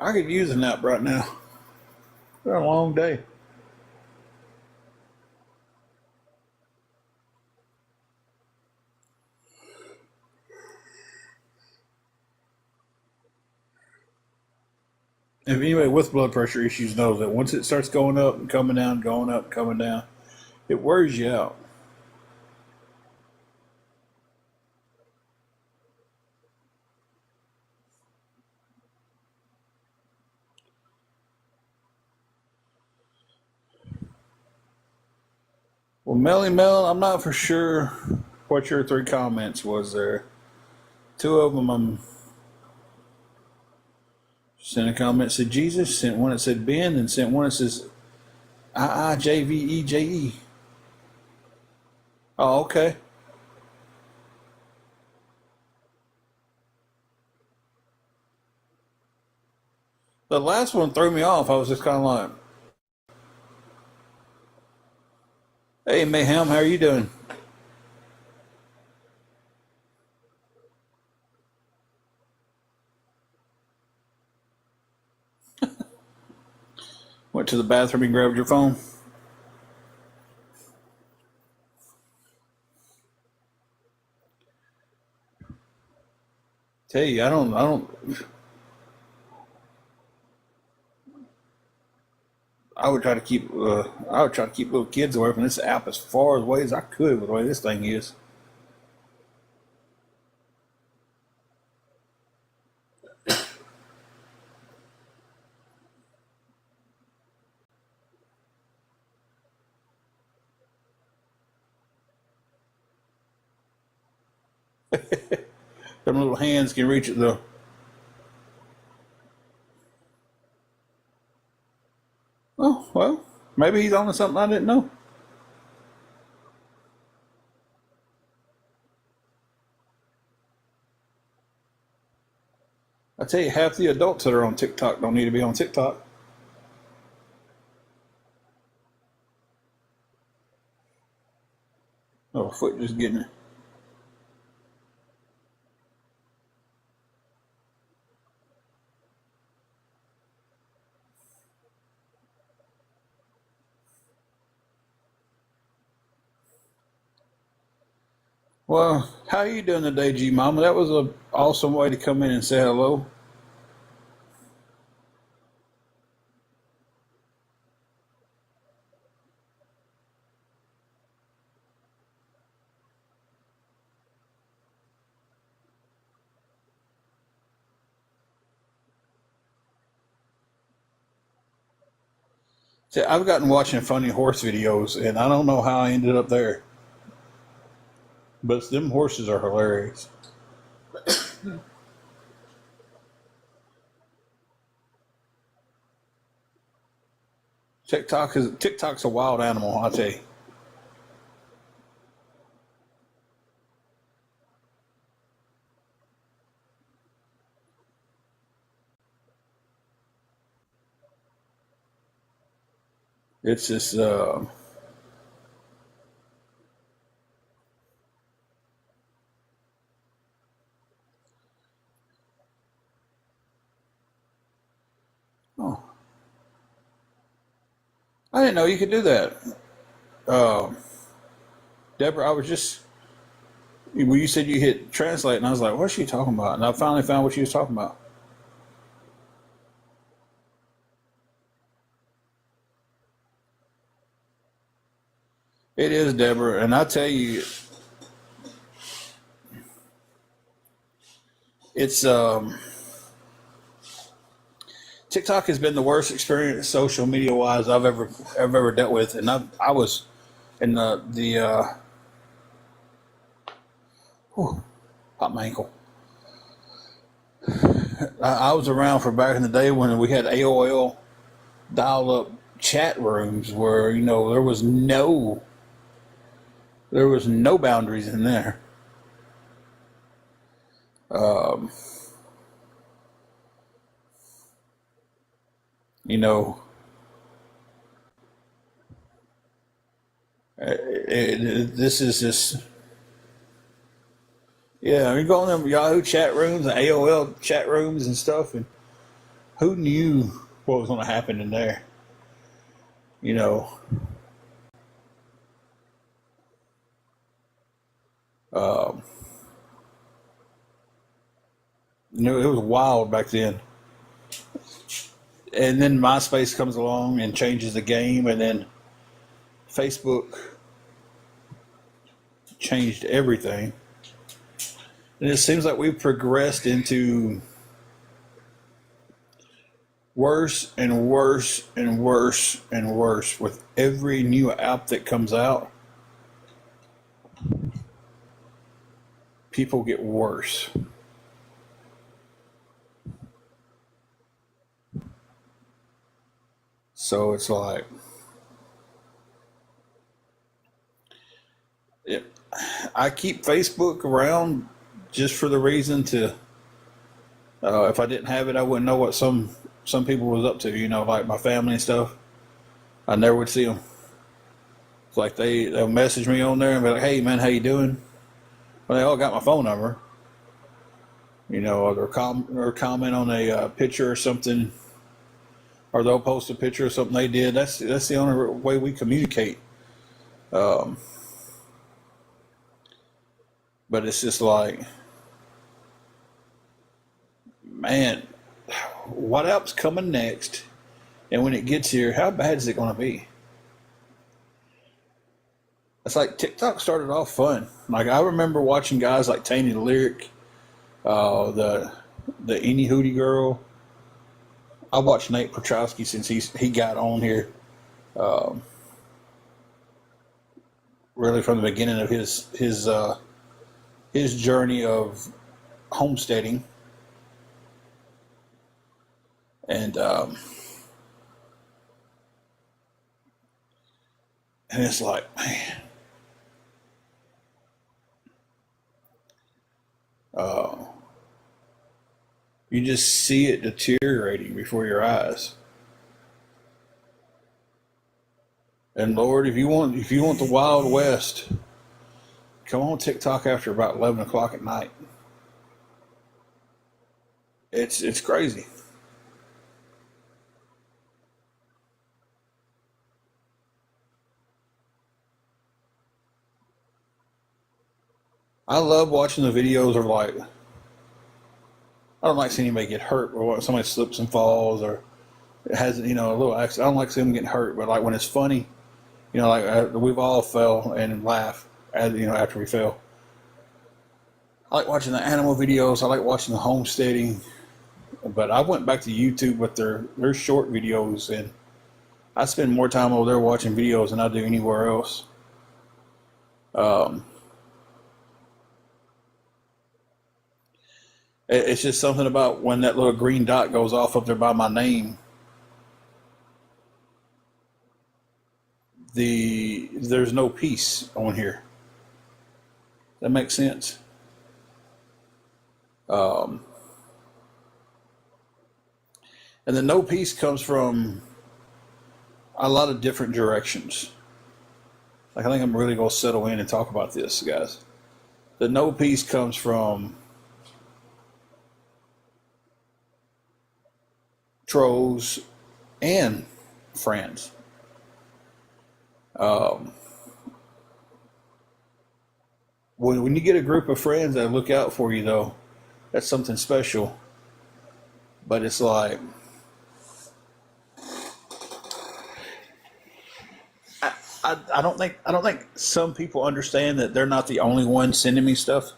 I could use a nap right now. It's been a long day. if anybody with blood pressure issues knows that once it starts going up and coming down, going up, coming down, it wears you out. Well, Melly Mel, I'm not for sure what your 3 comments was there. 2 of them, I'm sent a comment that said Jesus, sent one that said Ben, and sent one that says IIJVEJE. Oh, okay. The last one threw me off. I was just kind of like, hey, Mayhem, how are you doing? Went to the bathroom and grabbed your phone. Tell you, I would try to keep little kids away from this app as far away as I could with the way this thing is. Them little hands can reach it though. Oh, well, maybe he's on to something I didn't know. I tell you, half the adults that are on TikTok don't need to be on TikTok. Oh, foot just getting it. Well, how you doing today, G Mama? That was a awesome way to come in and say hello. See, I've gotten watching funny horse videos, and I don't know how I ended up there. But them horses are hilarious. TikTok's a wild animal, I tell you. It's just oh, I didn't know you could do that. Uh, Deborah, I was just when you said you hit translate, and I was like, "What's she talking about?" And I finally found what she was talking about. It is, Deborah, and I tell you, it's TikTok has been the worst experience social media wise I've ever dealt with, and I was in whew, popped my ankle. I was around for back in the day when we had AOL dial up chat rooms where there was no boundaries in there. Um, you know, this is just yeah. You go in them Yahoo chat rooms and AOL chat rooms and stuff, and who knew what was going to happen in there? You know, um, it was wild back then. And then MySpace comes along and changes the game, and then Facebook changed everything. And it seems like we've progressed into worse and worse and worse and worse with every new app that comes out. People get worse. So it's like, I keep Facebook around just for the reason to, if I didn't have it, I wouldn't know what some people was up to, like my family and stuff. I never would see them. It's like they'll message me on there and be like, hey man, how you doing? Well, they all got my phone number, or they'll comment on a picture or something, or they'll post a picture of something they did. That's the only way we communicate. But it's just like, man, what app's coming next? And when it gets here, how bad is it going to be? It's like TikTok started off fun. Like I remember watching guys like Tiny the Lyric, the Eenie Hootie Girl. I watched Nate Petrowski since he got on here. Really from the beginning of his journey of homesteading. And it's like, man, you just see it deteriorating before your eyes. And Lord, if you want the Wild West, come on TikTok after about 11 o'clock at night. It's crazy. I love watching the videos of like, I don't like seeing anybody get hurt or when somebody slips and falls or has a little accident. I don't like seeing them getting hurt, but like when it's funny, like we've all fell and laugh after we fell. I like watching the animal videos. I like watching the homesteading, but I went back to YouTube with their short videos, and I spend more time over there watching videos than I do anywhere else. It's just something about when that little green dot goes off up there by my name. There's no peace on here. That makes sense. And the no peace comes from a lot of different directions. Like I think I'm really going to settle in and talk about this, guys. The no peace comes from trolls and friends. When you get a group of friends that look out for you, though, that's something special. But it's like, I don't think some people understand that they're not the only one sending me stuff.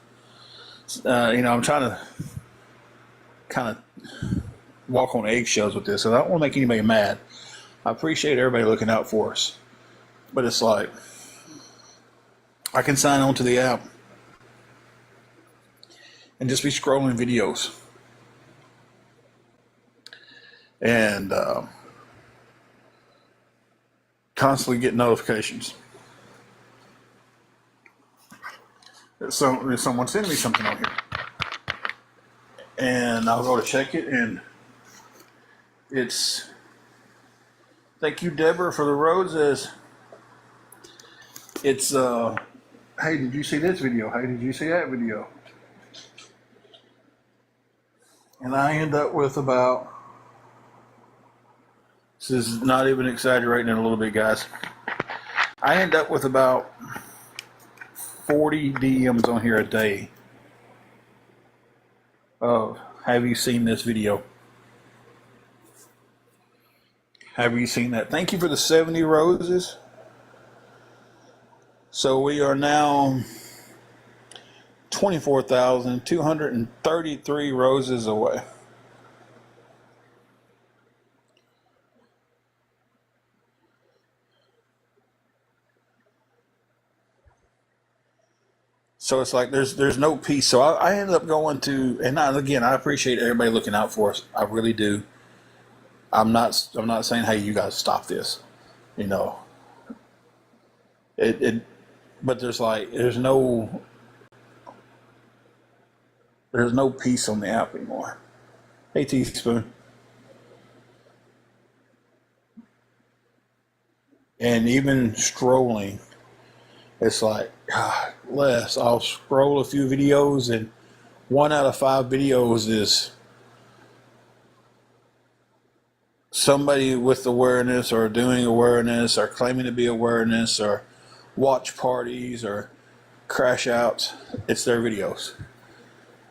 I'm trying to kind of walk on eggshells with this, and I don't want to make anybody mad. I appreciate everybody looking out for us, but it's like I can sign on to the app and just be scrolling videos and constantly get notifications. So someone sending me something on here, and I'll go to check it, and it's thank you, Deborah, for the roses. It's hey, did you see this video? Hey, did you see that video? And I end up with about, this is not even exaggerating it a little bit, guys. I end up with about 40 DMs on here a day of, have you seen this video? Have you seen that? Thank you for the 70 roses. So we are now 24,233 roses away. So it's like there's no peace. So I ended up going to, and again, I appreciate everybody looking out for us. I really do. I'm not saying, hey, you guys stop this. You know, it but there's no peace on the app anymore. Hey, Teaspoon. And even scrolling, it's like, God, I'll scroll a few videos, and 1 out of 5 videos is somebody with awareness or doing awareness or claiming to be awareness or watch parties or crash outs. It's their videos.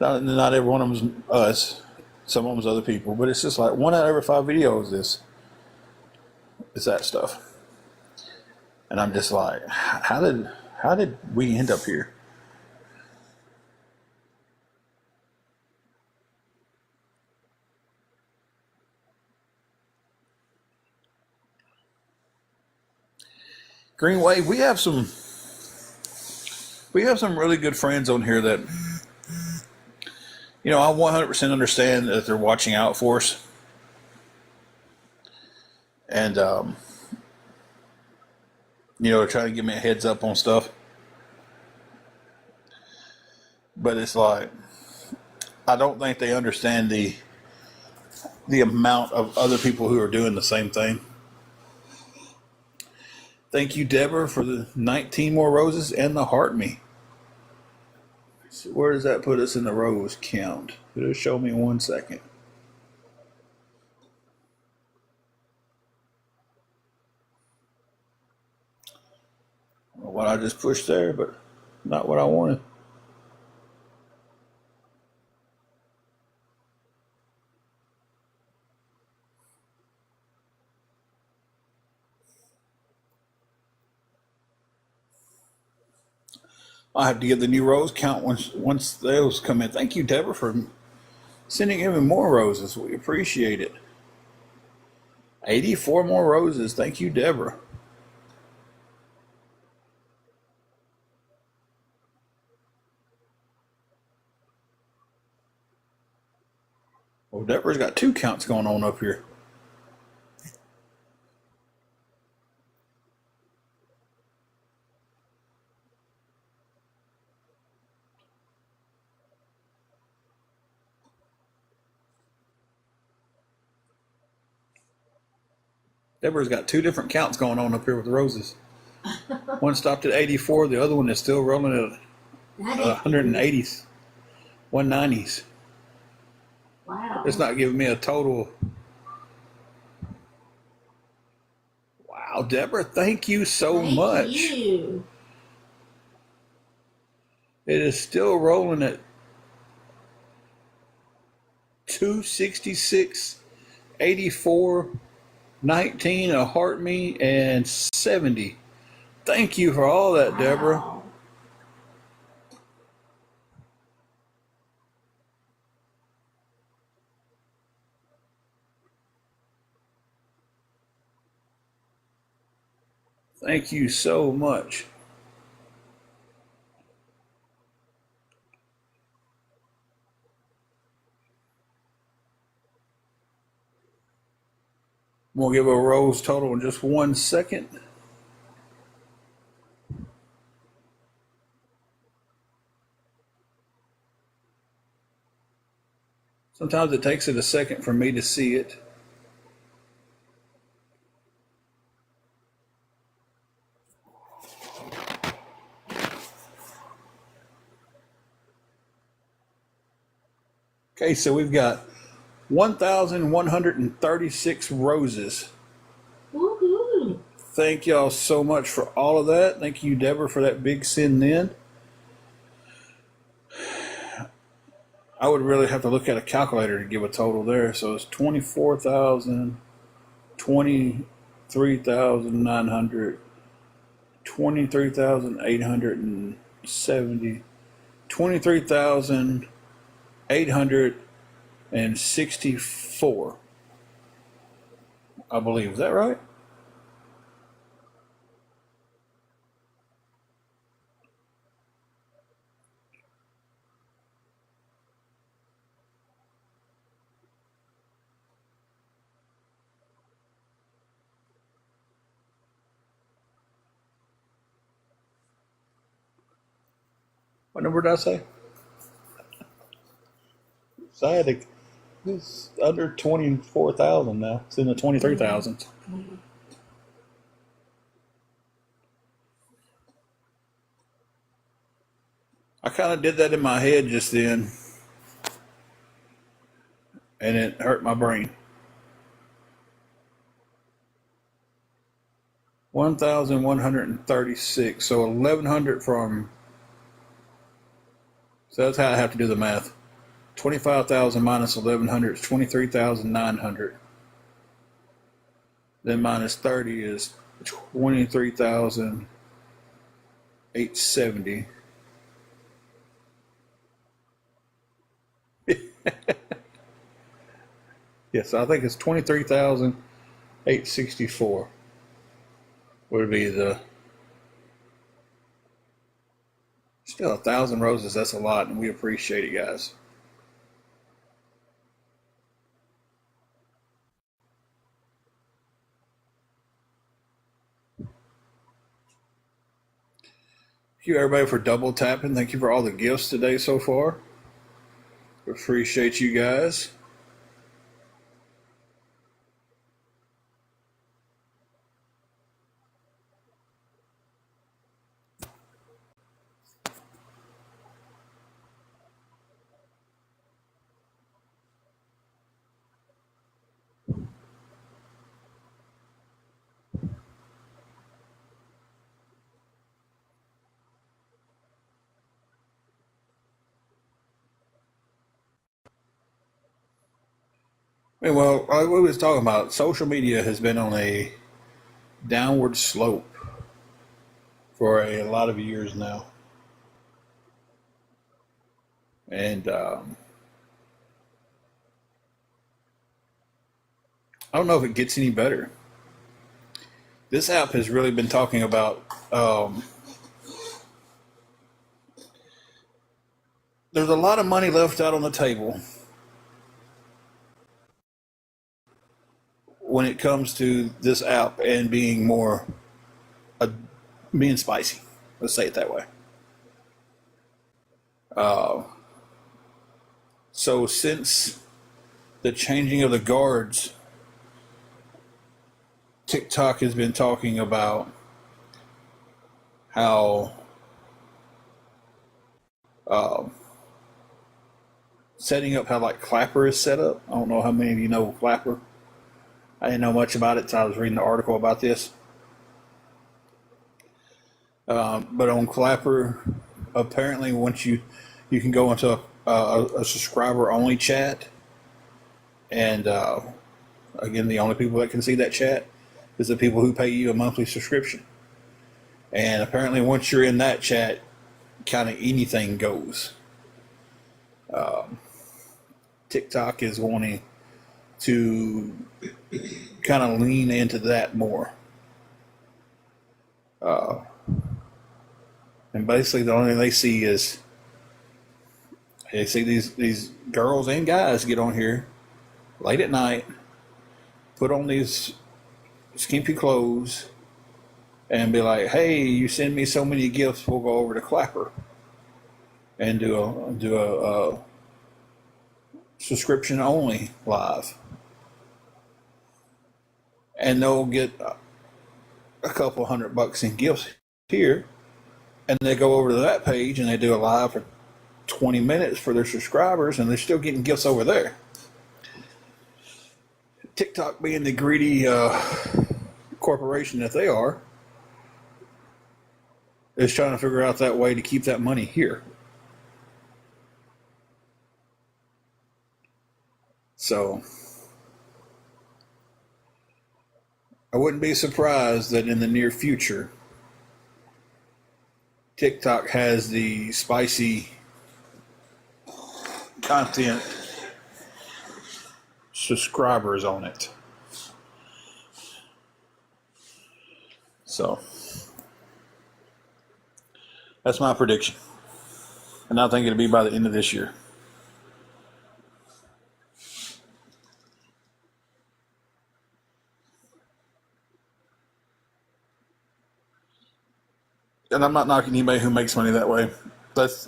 Not every one of them's us. Some of them's other people. But it's just like 1 out of every 5 videos is that stuff. And I'm just like, how did we end up here? Green Wave, we have some really good friends on here that, you know, I 100% understand that they're watching out for us. And, you know, trying to give me a heads up on stuff. But it's like, I don't think they understand the amount of other people who are doing the same thing. Thank you, Deborah, for the 19 more roses and the heart me. So where does that put us in the rose count? It'll show me in 1 second. What I just pushed there, but not what I wanted. I have to get the new rose count once those come in. Thank you, Deborah, for sending even more roses. We appreciate it. 84 more roses. Thank you, Deborah. Well, Deborah's got 2 counts going on up here. Deborah's got 2 different counts going on up here with the roses. One stopped at 84. The other one is still rolling at 180s, 190s. Wow. It's not giving me a total. Wow, Deborah, thank you so much. Thank you. It is still rolling at 266, 84, 19, a heart me, and 70. Thank you for all that, Deborah. Wow. Thank you so much. We'll give a rose total in just 1 second. Sometimes it takes it a second for me to see it. Okay, so we've got 1,136 roses. Woohoo. Thank y'all so much for all of that. Thank you, Deborah, for that big send in. I would really have to look at a calculator to give a total there. So it's 24,000, 23,900, 23,870, 23,864, I believe. Is that right? What number did I say? So I had to, it's under 24,000 now. It's in the 23,000s. I kind of did that in my head just then, and it hurt my brain. 1,136. So 1,100 from. So that's how I have to do the math. 25,000 minus 1,100 is 23,900. Then minus 30 is 23,870. Yes, I think it's 23,864 would be the. Still 1,000 roses. That's a lot, and we appreciate it, guys. Thank you, everybody, for double tapping. Thank you for all the gifts today so far. Appreciate you guys. Well, like we was talking about, social media has been on a downward slope for a lot of years now. And I don't know if it gets any better. This app has really been talking about there's a lot of money left out on the table when it comes to this app and being more being spicy. Let's say it that way. So since the changing of the guards, TikTok has been talking about how setting up how like Clapper is set up. I don't know how many of you know Clapper. I didn't know much about it until I was reading the article about this. But on Clapper, apparently once you can go into a subscriber only chat, and again, the only people that can see that chat is the people who pay you a monthly subscription. And apparently once you're in that chat, kind of anything goes. TikTok is wanting to kind of lean into that more. And basically the only thing they see is they see these girls and guys get on here late at night, put on these skimpy clothes, and be like, "Hey, you send me so many gifts, we'll go over to Clapper and do a subscription only live." And they'll get a couple $100 in gifts here, and they go over to that page and they do a live for 20 minutes for their subscribers, and they're still getting gifts over there. TikTok, being the greedy corporation that they are, is trying to figure out that way to keep that money here. So I wouldn't be surprised that in the near future, TikTok has the spicy content subscribers on it. So that's my prediction. And I think it'll be by the end of this year. And I'm not knocking anybody who makes money that way. That's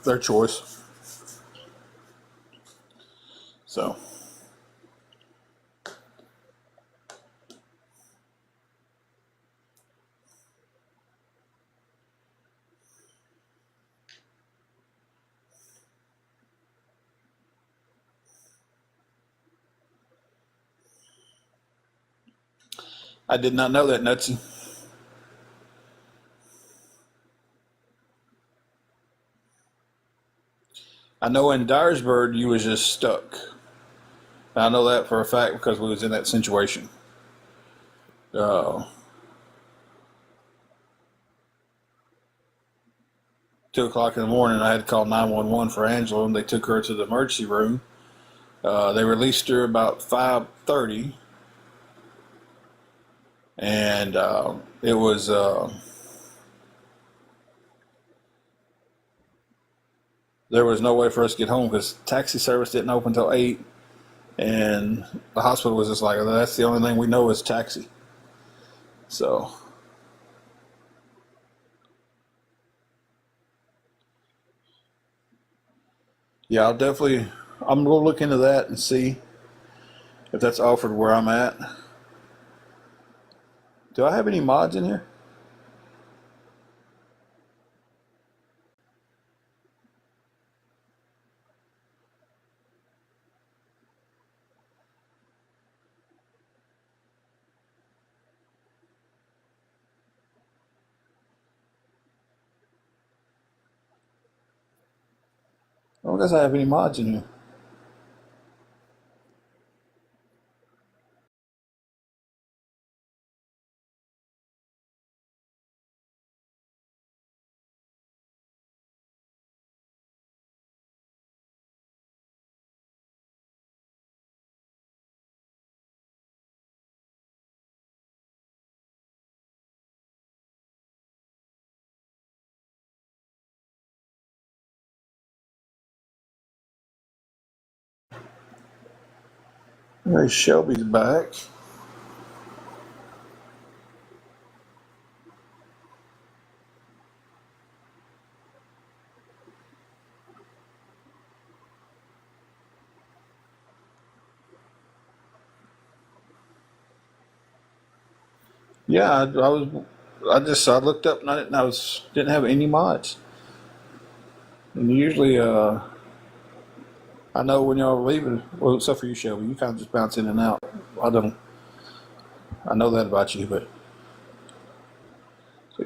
their choice. So I did not know that, Nutsy. I know in Dyersburg you was just stuck. I know that for a fact because we was in that situation. Uh, 2 o'clock in the morning, I had to call 911 for Angela, and they took her to the emergency room. They released her about 5:30, and it was there was no way for us to get home because taxi service didn't open until 8, and the hospital was just like, that's the only thing we know is taxi. So yeah, I'm gonna look into that and see if that's offered where I'm at. Do I have any mods in here? I don't guess I have any mods in here. There's Shelby's back. Yeah, I looked up and didn't have any mods. And usually, I know when y'all are leaving. Well, except for you, Shelby, you kind of just bounce in and out. I don't. I know that about you, but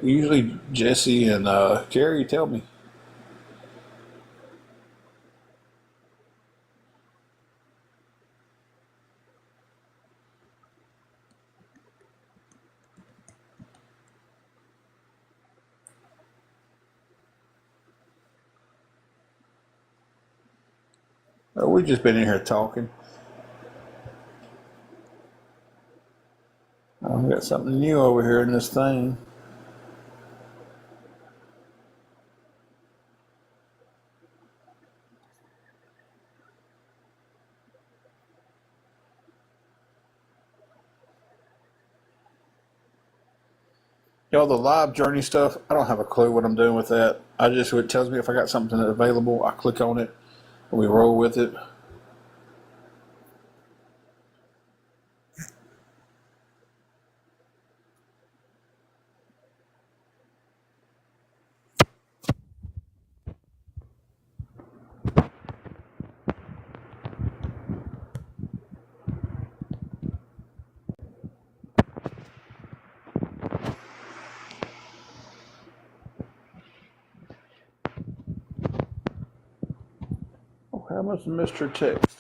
usually Jesse and Carrie tell me. We've just been in here talking. We got something new over here in this thing. Y'all, the live journey stuff, I don't have a clue what I'm doing with that. It tells me if I got something available, I click on it and we roll with it. Okay, I must have missed her text.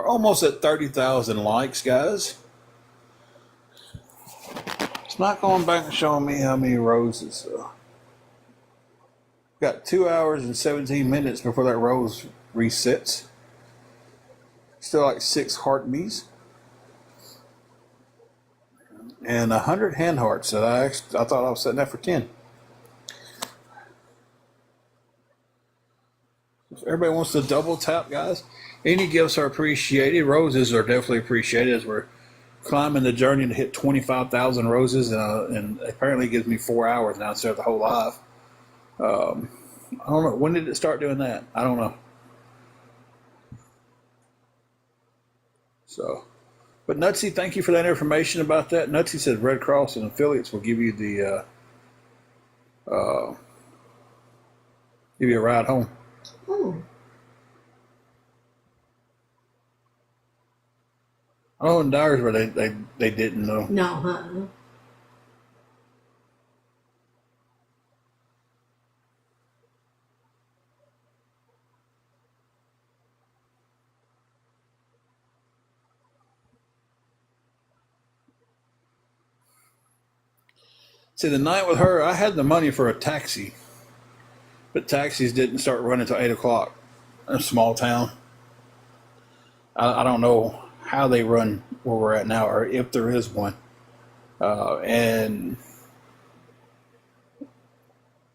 almost at 30,000 likes, guys. It's not going back and showing me how many roses. So. Got 2 hours and 17 minutes before that rose resets. Still like 6 heart me's. And 100 hand hearts that I thought I was setting that for 10. If everybody wants to double tap, guys, any gifts are appreciated. Roses are definitely appreciated as we're climbing the journey to hit 25,000 roses, and apparently it gives me 4 hours now instead of the whole life. I don't know. When did it start doing that? I don't know. So, but Nutsy, thank you for that information about that. Nutsy says Red Cross and affiliates will give you the give you a ride home. Oh, Oh, in Dyersburg they didn't know. no, huh? See, the night with her, I had the money for a taxi, but taxis didn't start running until 8 o'clock in a small town. I don't know how they run where we're at now, or if there is one. And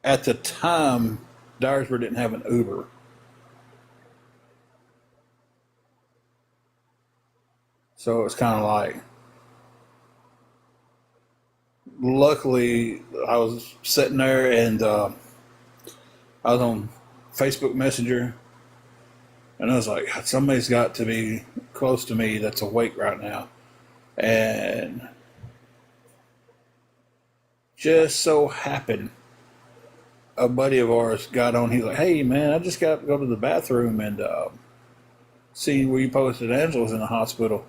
at the time, Dyersburg didn't have an Uber. So it's kind of like, luckily, I was sitting there and I was on Facebook Messenger, and I was like, somebody's got to be close to me that's awake right now. And just so happened, a buddy of ours got on. He's like, hey, man, I just got to go to the bathroom and see where you posted Angela's in the hospital.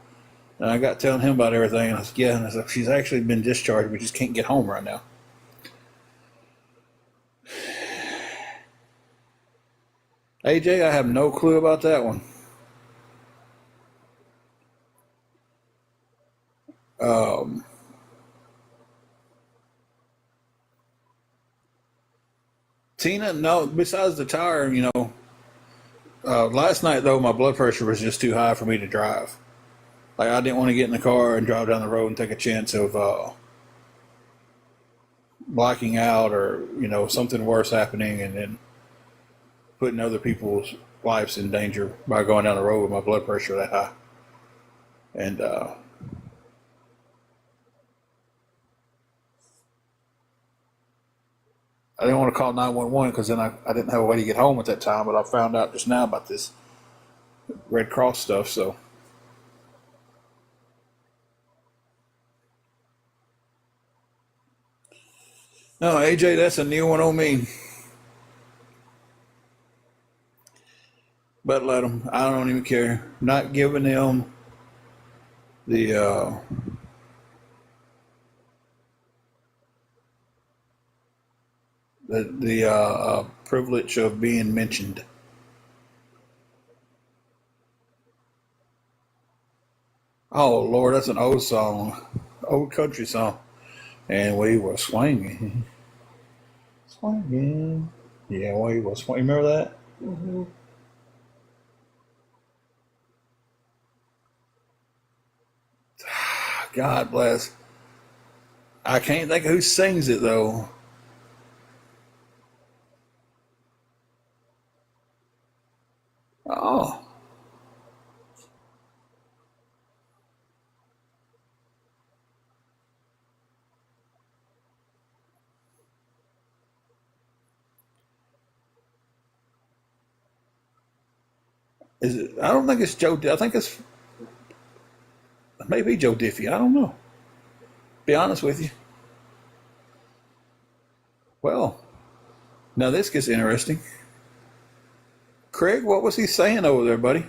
And I got telling him about everything, and I was like, yeah, and I was like, she's actually been discharged, we just can't get home right now. AJ, I have no clue about that one. Tina, no, besides the tire, last night, though, my blood pressure was just too high for me to drive. Like, I didn't want to get in the car and drive down the road and take a chance of blacking out or, something worse happening and then putting other people's lives in danger by going down the road with my blood pressure that high. And I didn't want to call 911 because then I didn't have a way to get home at that time, but I found out just now about this Red Cross stuff, so. No, AJ, that's a new one on me. But let them. I don't even care. Not giving them the privilege of being mentioned. Oh Lord, that's an old song, old country song, and we were swinging, swinging. Yeah, we were swinging. Remember that? Mm-hmm. God bless. I can't think of who sings it though. Oh. Is it? I don't think it's Joe. I think it's maybe Joe Diffie. I don't know. Be honest with you. Well, now this gets interesting. Craig, what was he saying over there, buddy?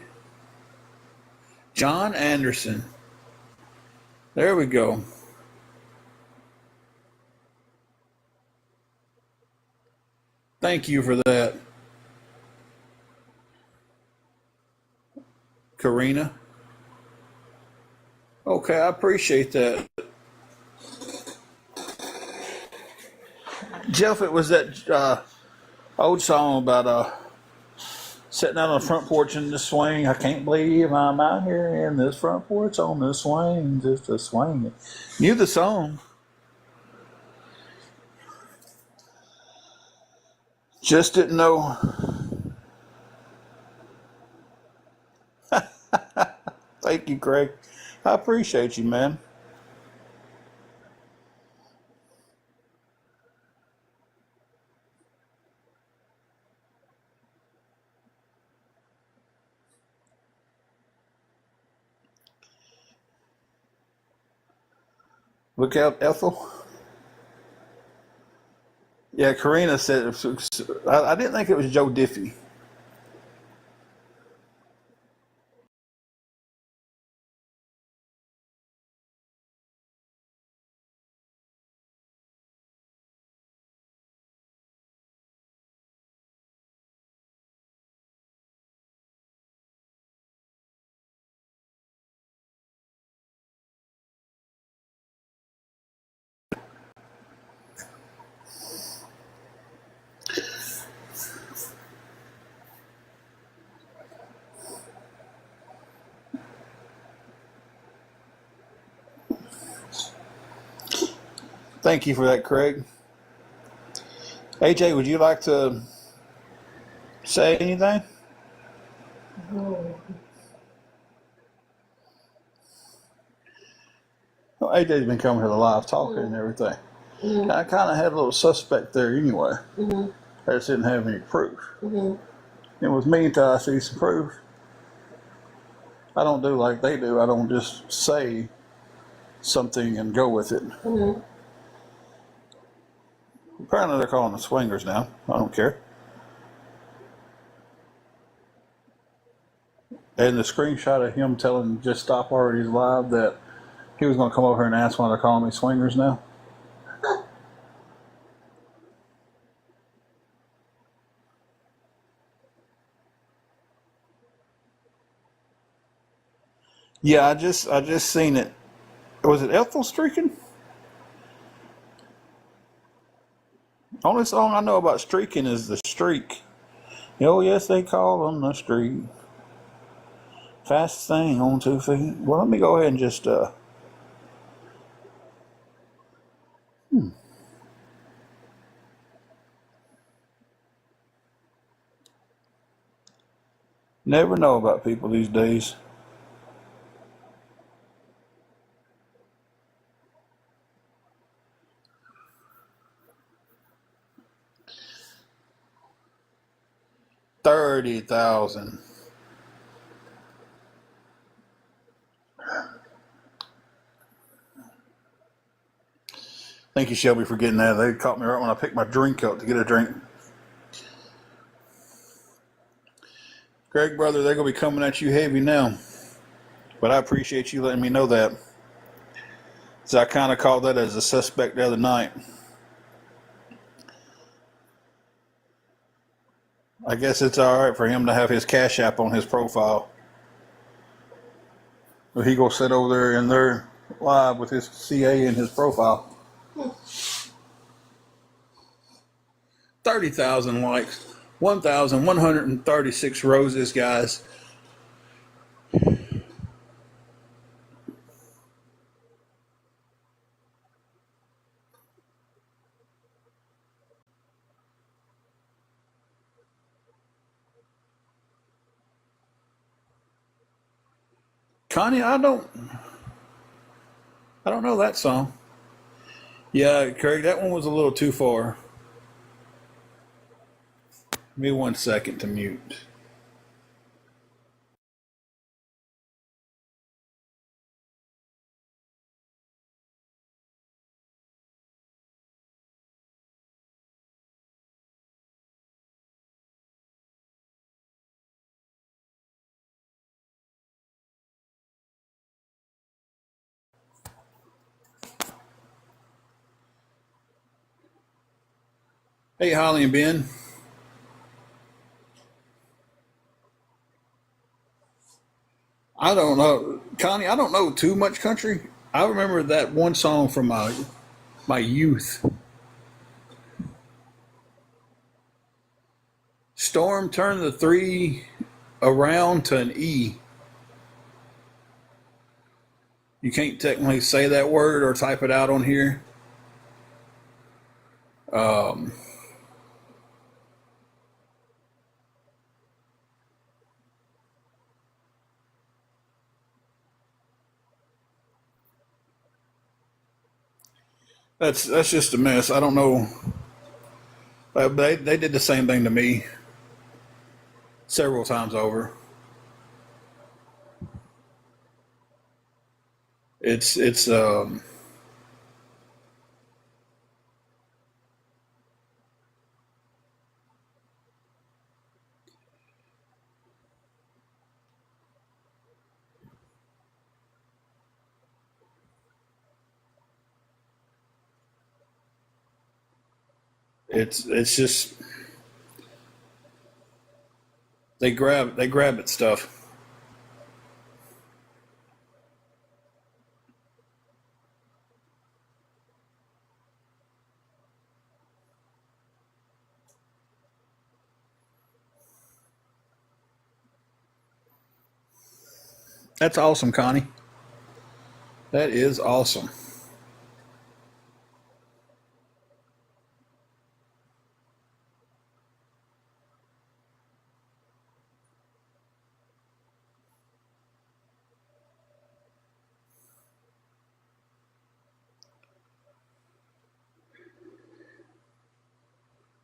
John Anderson. There we go. Thank you for that, Karina. Okay, I appreciate that. Jeff, it was that old song about sitting out on the front porch in the swing. I can't believe I'm out here in this front porch on the swing, just a swing. Knew the song. Just didn't know. Thank you, Craig. I appreciate you, man. Look out, Ethel. Yeah, Karina said, I didn't think it was Joe Diffie. Thank you for that, Craig. AJ, would you like to say anything? Oh. Well, AJ's been coming to the live talking and everything. Mm-hmm. I kind of had a little suspect there anyway. Mm-hmm. I just didn't have any proof. Mm-hmm. It was me until I see some proof. I don't do like they do. I don't just say something and go with it. Mm-hmm. Apparently they're calling the swingers now. I don't care. And the screenshot of him telling Just Stop Already Live that he was going to come over here and ask why they're calling me swingers now. Yeah, I just seen it. Was it Ethel streaking? Only song I know about streaking is The Streak. Oh yes, they call them the streak. Fastest thing on 2 feet. Well, let me go ahead and just never know about people these days. $30,000. Thank you, Shelby, for getting that. They caught me right when I picked my drink up to get a drink. Greg, brother, they're going to be coming at you heavy now. But I appreciate you letting me know that. So I kind of called that as a suspect the other night. I guess it's all right for him to have his Cash App on his profile. But he go sit over there in there live with his CA in his profile. 30,000 likes. 1,136 roses, guys. Connie, I don't know that song. Yeah, Craig, that one was a little too far. Give me 1 second to mute. Hey, Holly and Ben. I don't know. Connie, I don't know too much country. I remember that one song from my youth. Storm turned the 3 around to an E. You can't technically say that word or type it out on here. Um, that's just a mess. I don't know. They did the same thing to me several times over. It's it's just they grab at stuff. That's awesome, Connie. That is awesome.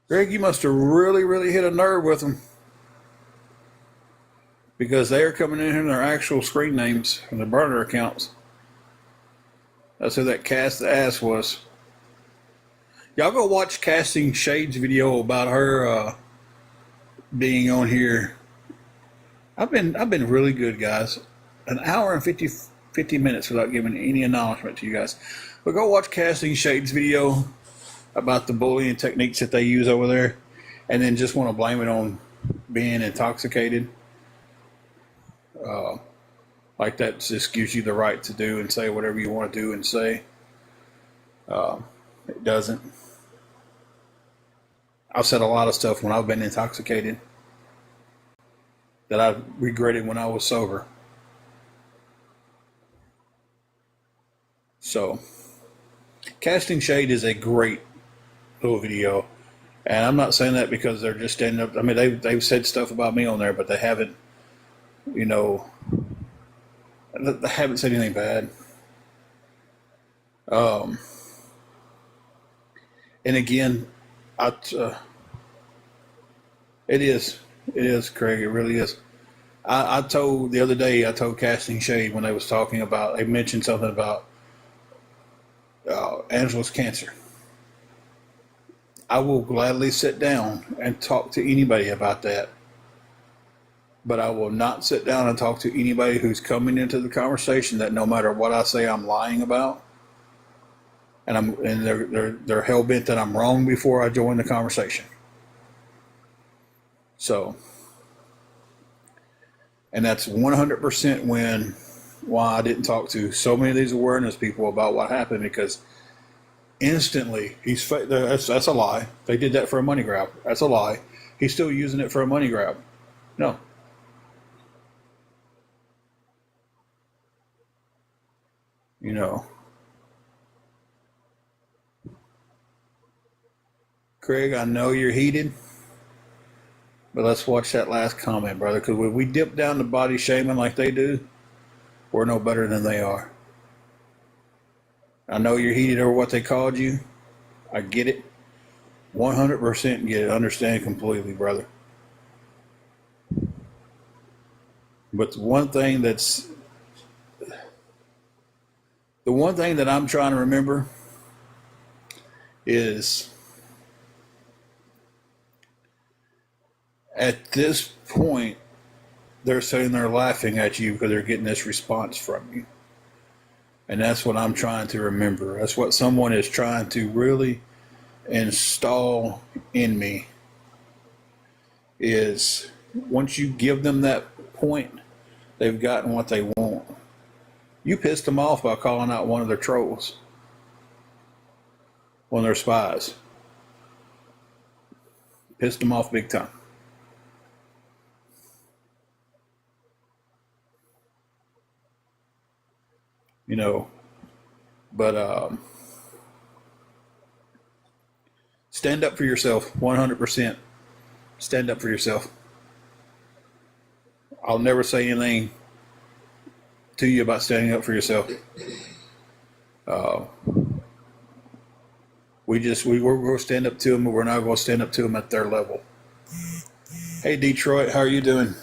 Greg, you must have really, really hit a nerve with them because they are coming in their actual screen names and their burner accounts. That's who that cast the ass was. Y'all go watch Casting Shades video about her being on here. I've been really good, guys. An hour and 50 minutes without giving any acknowledgement to you guys. But go watch Casting Shades video about the bullying techniques that they use over there, and then just want to blame it on being intoxicated. Like that just gives you the right to do and say whatever you want to do and say. It doesn't. I've said a lot of stuff when I've been intoxicated that I regretted when I was sober. So, Casting Shade is a great little video, and I'm not saying that because they're just standing up. I mean, they've said stuff about me on there, but they haven't, you know, they haven't said anything bad. And again, it is, Craig. It really is. I told the other day. I told Casting Shade when they was talking about. They mentioned something about Angela's cancer. I will gladly sit down and talk to anybody about that. But I will not sit down and talk to anybody who's coming into the conversation that no matter what I say I'm lying about. And they're hell bent that I'm wrong before I join the conversation. So, and that's 100% why I didn't talk to so many of these awareness people about what happened, because instantly that's a lie. They did that for a money grab. That's a lie. He's still using it for a money grab. No. You know. Craig, I know you're heated, but let's watch that last comment, brother, because when we dip down to body shaming like they do, we're no better than they are. I know you're heated over what they called you. I get it. 100% get it. Understand completely, brother. But the one thing that I'm trying to remember is at this point, they're sitting there laughing at you because they're getting this response from you. And that's what I'm trying to remember. That's what someone is trying to really install in me, is once you give them that point, they've gotten what they want. You pissed them off by calling out one of their trolls, one of their spies. Pissed them off big time. You know, but stand up for yourself, 100%. Stand up for yourself. I'll never say anything to you about standing up for yourself. We're going to stand up to them, but we're not going to stand up to them at their level. Hey, Detroit, how are you doing?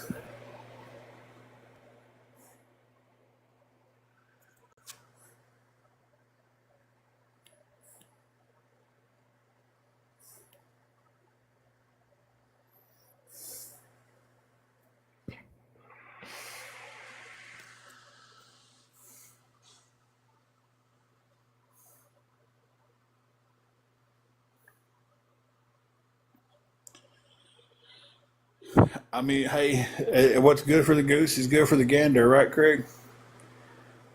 I mean, hey, what's good for the goose is good for the gander, right, Craig?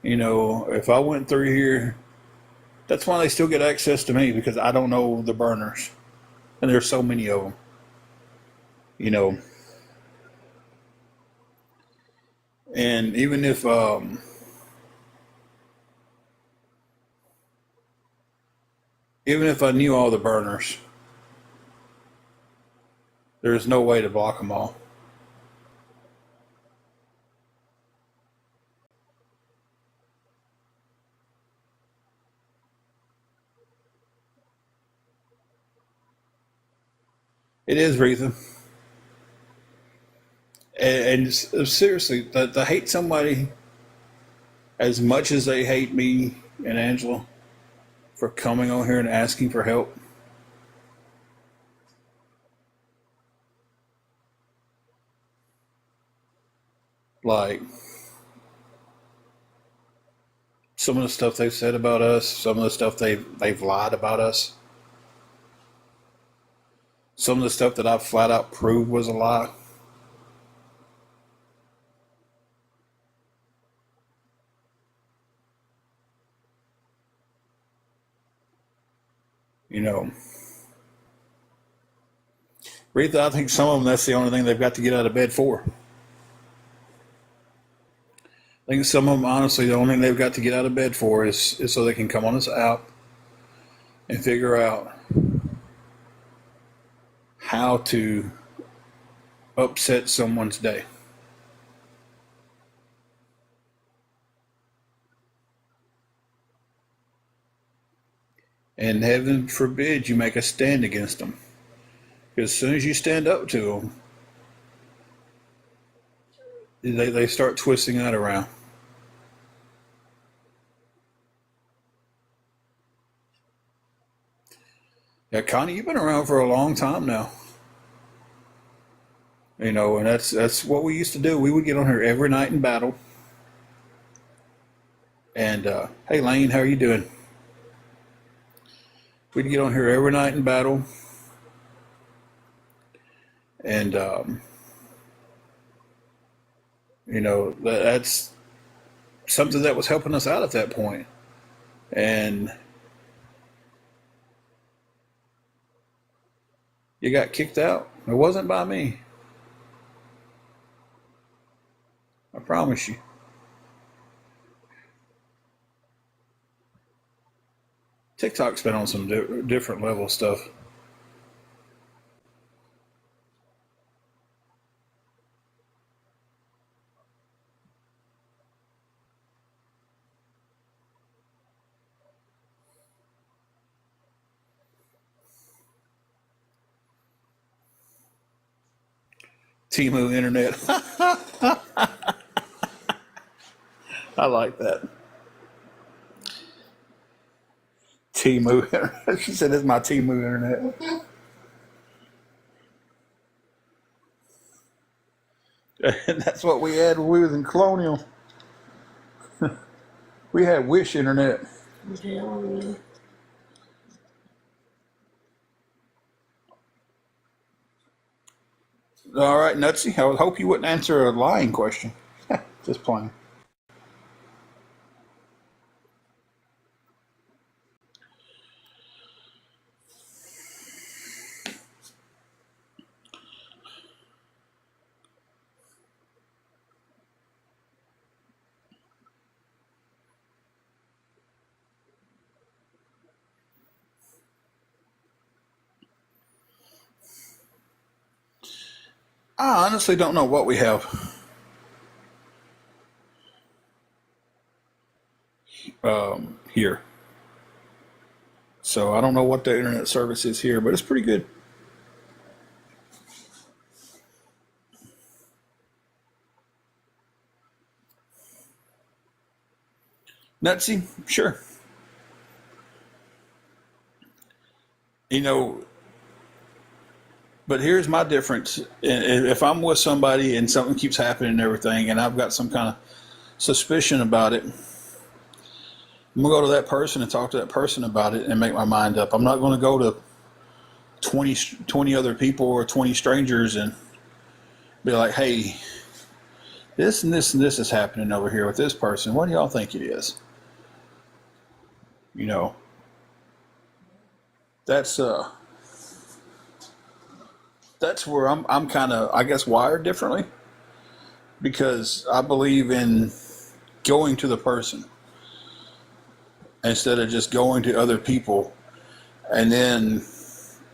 You know, if I went through here, that's why they still get access to me, because I don't know the burners. And there's so many of them. You know, and even if I knew all the burners, there's no way to block them all. It is, Retha. And seriously, to hate somebody as much as they hate me and Angela for coming on here and asking for help. Like, some of the stuff they've said about us, some of the stuff they've lied about us, some of the stuff that I've flat out proved was a lie. You know, Retha, I think some of them, that's the only thing they've got to get out of bed for. I think some of them, honestly, the only thing they've got to get out of bed for is so they can come on this app and figure out how to upset someone's day. And heaven forbid you make a stand against them. Because as soon as you stand up to them, they start twisting that around. Yeah, Connie, you've been around for a long time now. You know, and that's what we used to do. We would get on here every night in battle. And hey, Lane, how are you doing? We'd get on here every night in battle. And you know, that's something that was helping us out at that point. And you got kicked out. It wasn't by me. I promise you. TikTok's been on some different level stuff. Timu Internet. I like that. Timu Internet. She said it's my Timu Internet. And that's what we had when we was in Colonial. We had Wish Internet. Yeah. All right, Nutsy. I would hope you wouldn't answer a lying question. Just playing. I honestly don't know what we have here. So I don't know what the internet service is here, but it's pretty good. Nutsy, sure. You know, but here's my difference. If I'm with somebody and something keeps happening and everything, and I've got some kind of suspicion about it, I'm going to go to that person and talk to that person about it and make my mind up. I'm not going to go to 20 other people or 20 strangers and be like, hey, this and this and this is happening over here with this person. What do y'all think it is? You know, that's that's where I'm kind of, I guess, wired differently, because I believe in going to the person instead of just going to other people and then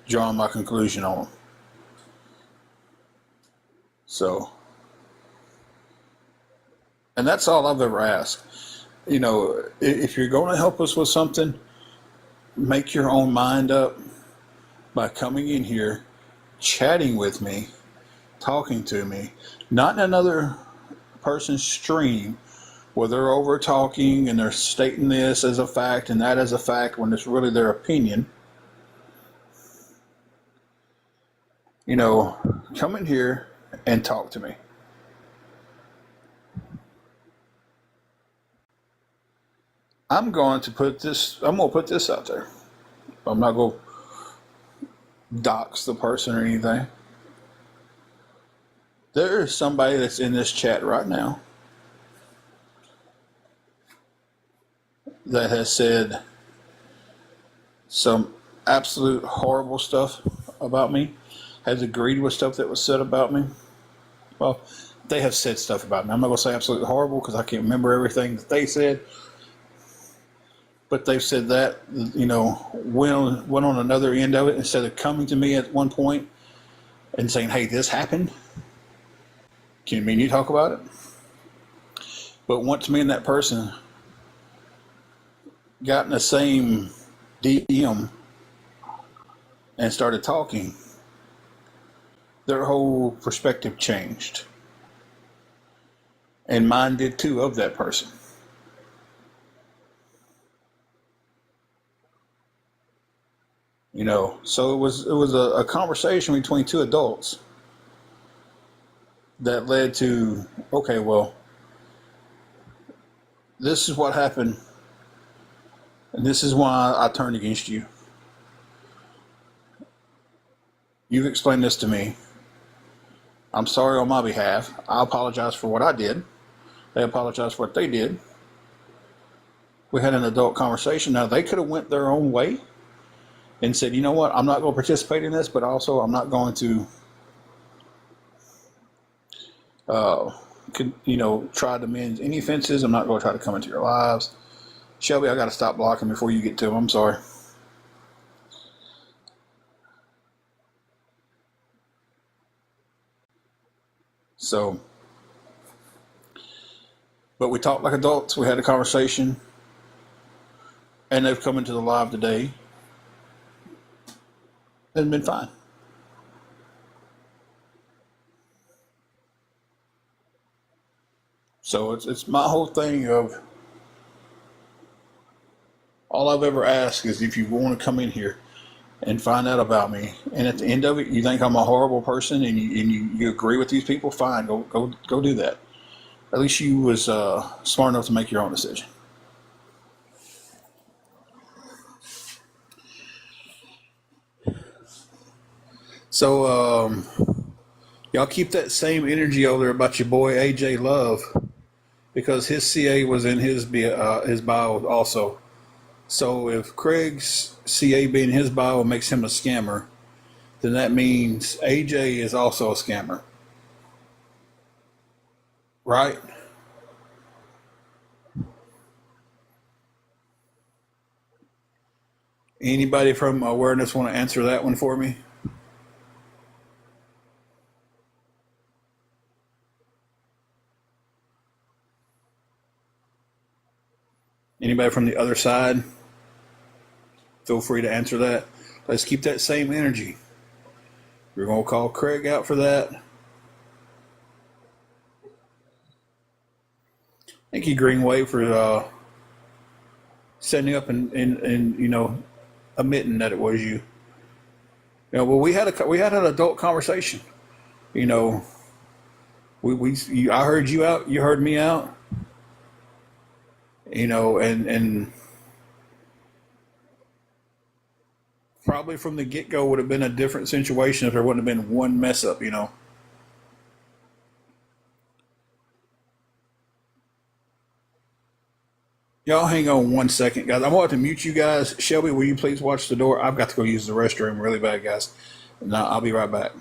drawing my conclusion on them. So, and that's all I've ever asked. You know, if you're going to help us with something, make your own mind up by coming in here, chatting with me, talking to me, not in another person's stream where they're over talking and they're stating this as a fact and that as a fact when it's really their opinion. You know, come in here and talk to me. I'm going to put this out there. I'm not going to dox the person or anything. There is somebody that's in this chat right now that has said some absolute horrible stuff about me, has agreed with stuff that was said about me. Well, they have said stuff about me. I'm not going to say absolutely horrible because I can't remember everything that they said. But they've said that, you know, went on another end of it instead of coming to me at one point and saying, hey, this happened. Can me and you talk about it? But once me and that person got in the same DM and started talking, their whole perspective changed. And mine did too, of that person. You know, so it was a conversation between two adults that led to, okay, well, this is what happened, and this is why I turned against you. You've explained this to me. I'm sorry on my behalf. I apologize for what I did. They apologized for what they did. We had an adult conversation. Now, they could have went their own way and said, you know what, I'm not going to participate in this, but also I'm not going to, try to mend any fences. I'm not going to try to come into your lives. Shelby, I got to stop blocking before you get to them. I'm sorry. So, but we talked like adults. We had a conversation, and they've come into the live today and been fine. So it's my whole thing of, all I've ever asked is if you want to come in here and find out about me, and at the end of it you think I'm a horrible person and you agree with these people, fine, go do that. At least you was smart enough to make your own decision. So y'all keep that same energy over there about your boy AJ Love, because his CA was in his bio also. So if Craig's CA being his bio makes him a scammer, then that means AJ is also a scammer, right? Anybody from Awareness want to answer that one for me? Anybody from the other side? Feel free to answer that. Let's keep that same energy. We're going to call Craig out for that. Thank you, Greenway, for setting up and admitting that it was you. Well, we had an adult conversation. You know, I heard you out. You heard me out. And probably from the get go would have been a different situation if there wouldn't have been one mess up. Y'all hang on 1 second, guys. I'm going to mute you guys. Shelby, will you please watch the door? I've got to go use the restroom really bad, guys. Now I'll be right back.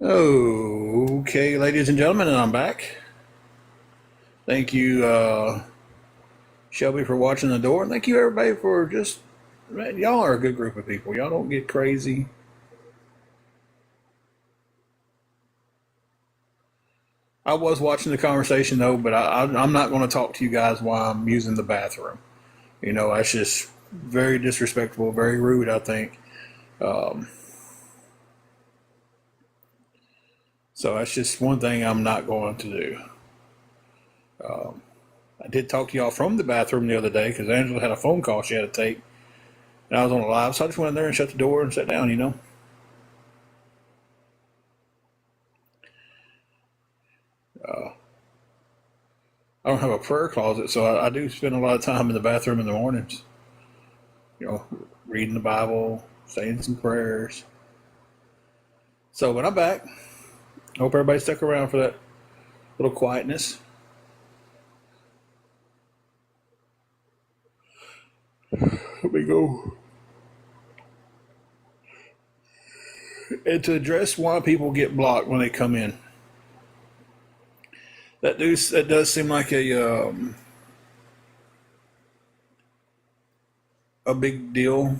Okay, ladies and gentlemen, and I'm back. Thank you, Shelby, for watching the door. And thank you, everybody, for just, man, y'all are a good group of people. Y'all don't get crazy. I was watching the conversation, though, but I'm not going to talk to you guys while I'm using the bathroom. You know, that's just very disrespectful, very rude, I think. So that's just one thing I'm not going to do. I did talk to y'all from the bathroom the other day because Angela had a phone call she had to take. And I was on a live, so I just went in there and shut the door and sat down, you know. I don't have a prayer closet, so I do spend a lot of time in the bathroom in the mornings. You know, reading the Bible, saying some prayers. So when I'm back, hope everybody stuck around for that little quietness. Let me go. And to address why people get blocked when they come in, that does seem like a big deal.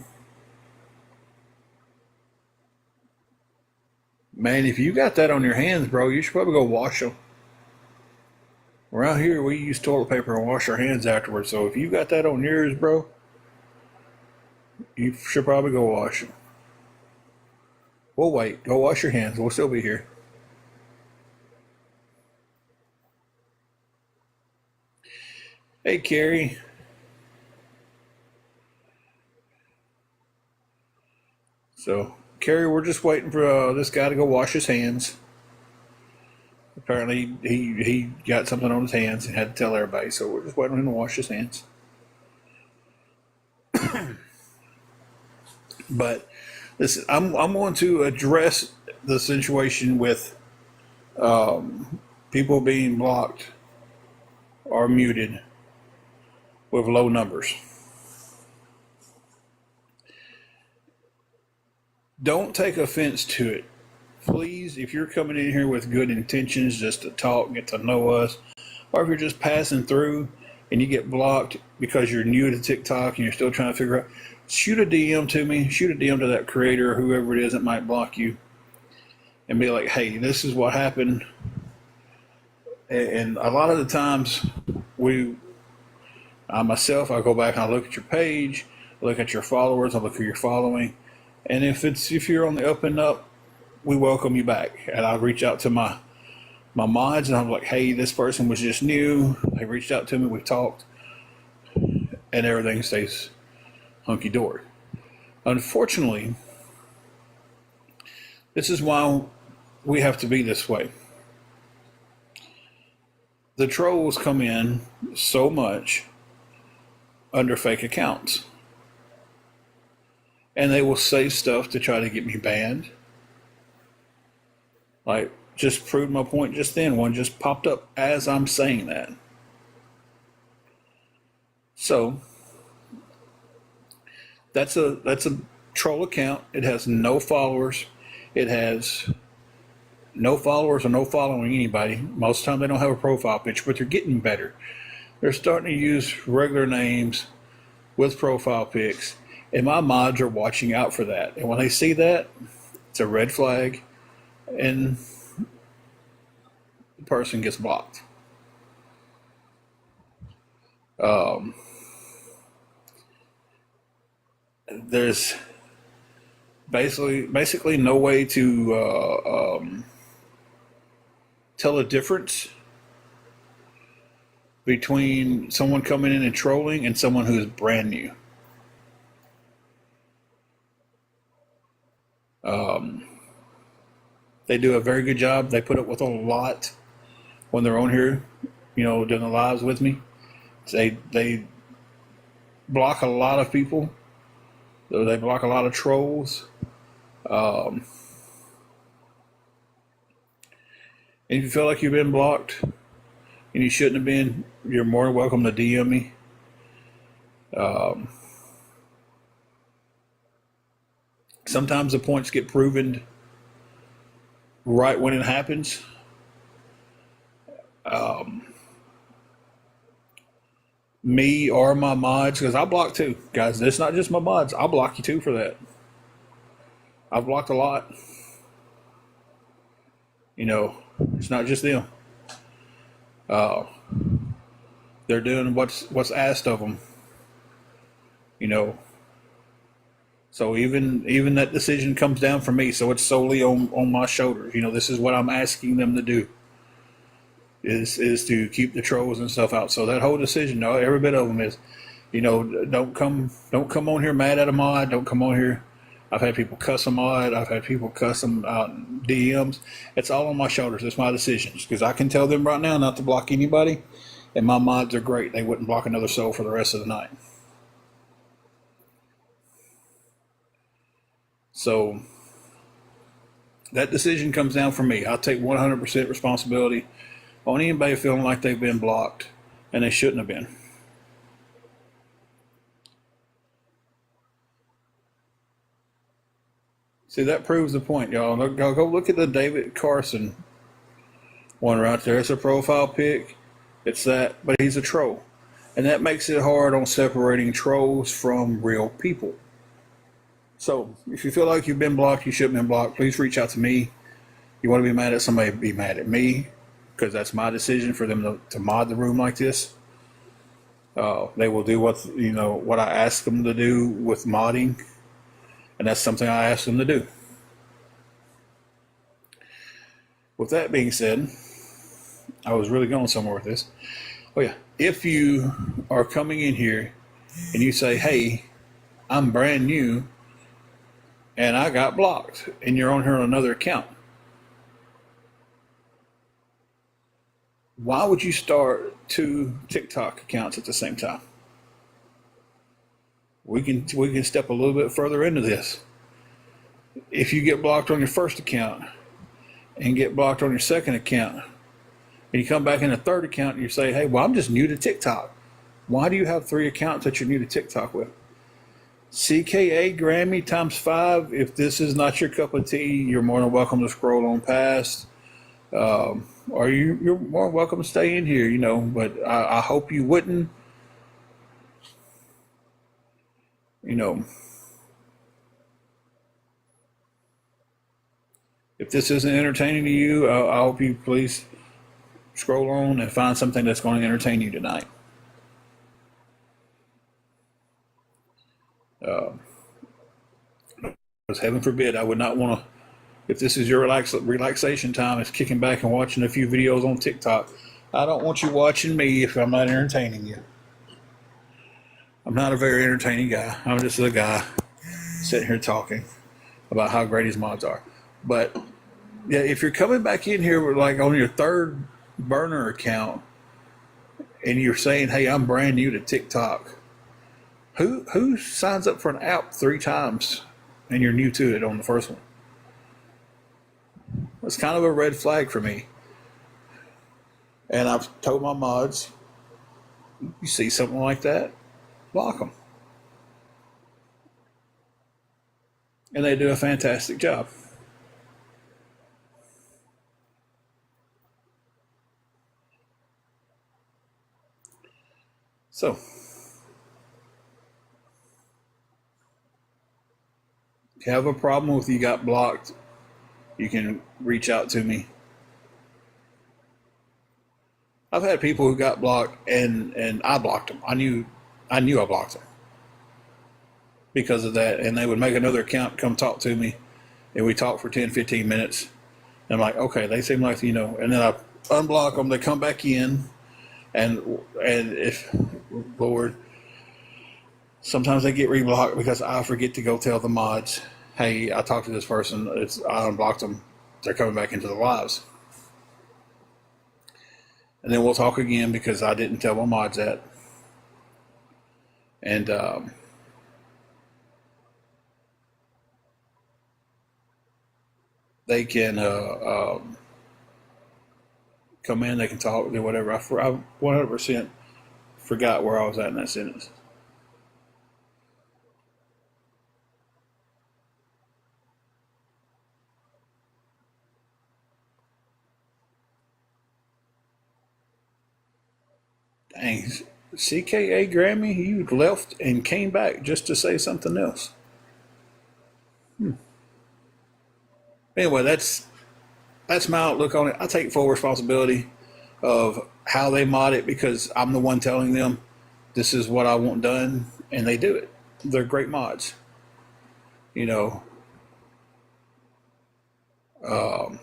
Man, if you got that on your hands, bro, you should probably go wash them. Around here, we use toilet paper and wash our hands afterwards. So if you got that on yours, bro, you should probably go wash them. We'll wait. Go wash your hands. We'll still be here. Hey, Carrie. So, Carrie, we're just waiting for this guy to go wash his hands. Apparently, he got something on his hands and had to tell everybody. So we're just waiting on him to wash his hands. But listen, I'm going to address the situation with people being blocked or muted with low numbers. Don't take offense to it. Please, if you're coming in here with good intentions just to talk, get to know us, or if you're just passing through and you get blocked because you're new to TikTok and you're still trying to figure out, shoot a DM to me, shoot a DM to that creator or whoever it is that might block you and be like, hey, this is what happened. And a lot of the times I myself, I go back and I look at your page, I look at your followers, I look who you're following. And if you're on the up and up, we welcome you back. And I reach out to my mods and I'm like, hey, this person was just new. They reached out to me, we talked, and everything stays hunky dory. Unfortunately, this is why we have to be this way. The trolls come in so much under fake accounts. And they will say stuff to try to get me banned. Like, just proved my point just then. One just popped up as I'm saying that. So, that's a troll account. It has no followers. It has no followers or no following anybody. Most of the time they don't have a profile picture, but they're getting better. They're starting to use regular names with profile pics. And my mods are watching out for that. And when they see that, it's a red flag, and the person gets blocked. There's basically no way to tell a difference between someone coming in and trolling and someone who is brand new. They do a very good job. They put up with a lot when they're on here, you know, doing the lives with me. They block a lot of people. They block a lot of trolls. And if you feel like you've been blocked and you shouldn't have been, you're more than welcome to DM me. Sometimes the points get proven right when it happens, me or my mods, because I block too, guys. It's not just my mods. I'll block you too for that. I've blocked a lot. You know, it's not just them. They're doing what's asked of them. You know, so even that decision comes down from me. So it's solely on my shoulders. You know, this is what I'm asking them to do. Is to keep the trolls and stuff out. So that whole decision, no, every bit of them is, you know, don't come on here mad at a mod. Don't come on here. I've had people cuss a mod. I've had people cuss them out in DMs. It's all on my shoulders. It's my decisions because I can tell them right now not to block anybody, and my mods are great. They wouldn't block another soul for the rest of the night. So that decision comes down from me. I'll take 100% responsibility on anybody feeling like they've been blocked and they shouldn't have been. See, that proves the point, y'all. Go look at the David Carson one right there. It's a profile pic. It's that, but he's a troll. And that makes it hard on separating trolls from real people. So if you feel like you've been blocked, you shouldn't have been blocked, please reach out to me. You want to be mad at somebody, be mad at me, because that's my decision for them to mod the room like this. They will do what I ask them to do with modding, and that's something I ask them to do. With that being said, I was really going somewhere with this. Oh yeah, if you are coming in here and you say, hey, I'm brand new and I got blocked, and you're on here on another account, why would you start 2 TikTok accounts at the same time? We can step a little bit further into this. If you get blocked on your first account and get blocked on your second account, and you come back in a third account and you say, hey, well, I'm just new to TikTok. Why do you have 3 accounts that you're new to TikTok with? CKA Grammy times 5. If this is not your cup of tea, you're more than welcome to scroll on past. Or you're more welcome to stay in here, but I hope you wouldn't. If this isn't entertaining to you, I hope you please scroll on and find something that's going to entertain you tonight. Because heaven forbid, I would not want to. If this is your relaxation time, it's kicking back and watching a few videos on TikTok. I don't want you watching me if I'm not entertaining you. I'm not a very entertaining guy. I'm just a guy sitting here talking about how great his mods are. But yeah, if you're coming back in here like on your third burner account and you're saying, hey, I'm brand new to TikTok, who signs up for an app 3 times and you're new to it on the first one? That's kind of a red flag for me. And I've told my mods, you see something like that, block them. And they do a fantastic job. So, if you have a problem with you got blocked, you can reach out to me. I've had people who got blocked and I blocked them. I knew I blocked them because of that. And they would make another account, come talk to me, and we talk for 10, 15 minutes. And I'm like, okay, they seem like, and then I unblock them. They come back in, and if, Lord, sometimes they get reblocked because I forget to go tell the mods, hey, I talked to this person. I unblocked them. They're coming back into the lives. And then we'll talk again because I didn't tell my mods that. And they can come in, they can talk, do whatever. I 100% forgot where I was at in that sentence. Dang, CKA Grammy, you left and came back just to say something else. Anyway, that's my outlook on it. I take full responsibility of how they mod it because I'm the one telling them this is what I want done, and they do it. They're great mods. You know, um,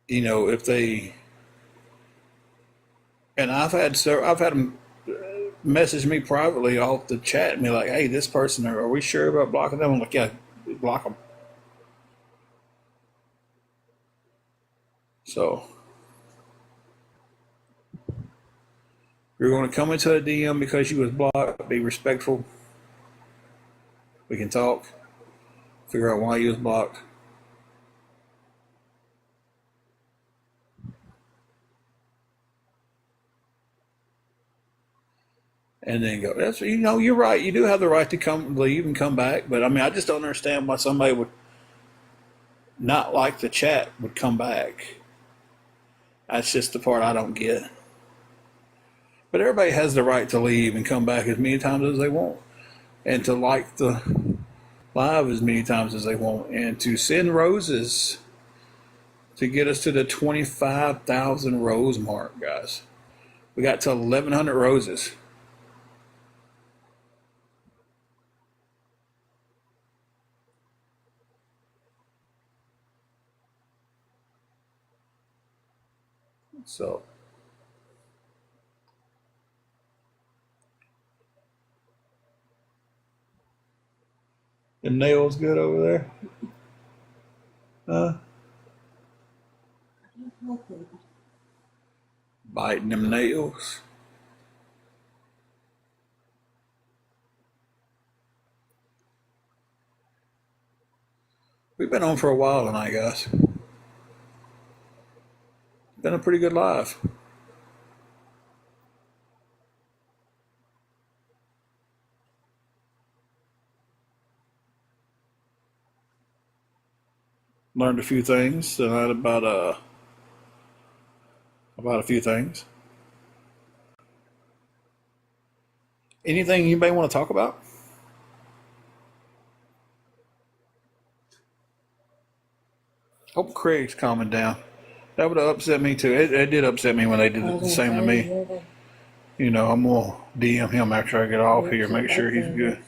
if they, and I've had them message me privately off the chat and be like, "Hey, this person, are we sure about blocking them?" I'm like, "Yeah, block them." So if you're going to come into a DM because you was blocked, be respectful. We can talk, figure out why you was blocked. And then go. That's you're right. You do have the right to leave and come back. But I mean, I just don't understand why somebody would not like the chat would come back. That's just the part I don't get. But everybody has the right to leave and come back as many times as they want, and to like the live as many times as they want, and to send roses to get us to the 25,000 rose mark, guys. We got to 1,100 roses. So, the nails good over there? Biting them nails. We've been on for a while tonight, guys. Been a pretty good live. Learned a few things tonight about a few things. Anything anybody want to talk about? Hope Craig's calming down. That would have upset me too. It did upset me when they did the same to me. I'm gonna DM him after I get off here, make sure he's good.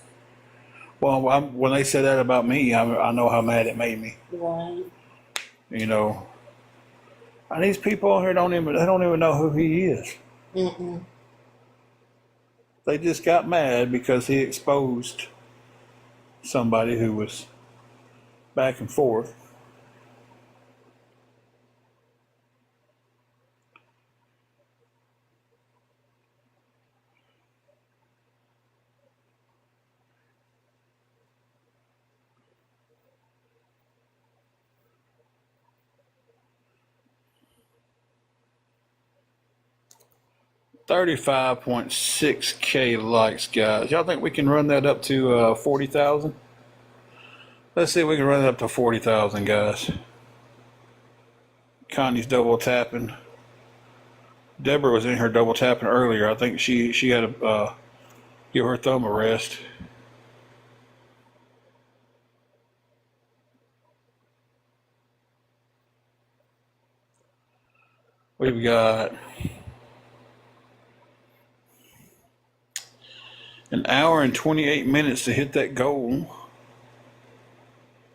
Well, when they said that about me, I know how mad it made me. Right. And these people on here don't even know who he is. Mm-mm. They just got mad because he exposed somebody who was back and forth. $35.6K likes, guys. Y'all think we can run that up to 40,000? Let's see if we can run it up to 40,000, guys. Connie's double tapping. Deborah was in here double tapping earlier. I think she had to give her thumb a rest. We've got an hour and 28 minutes to hit that goal.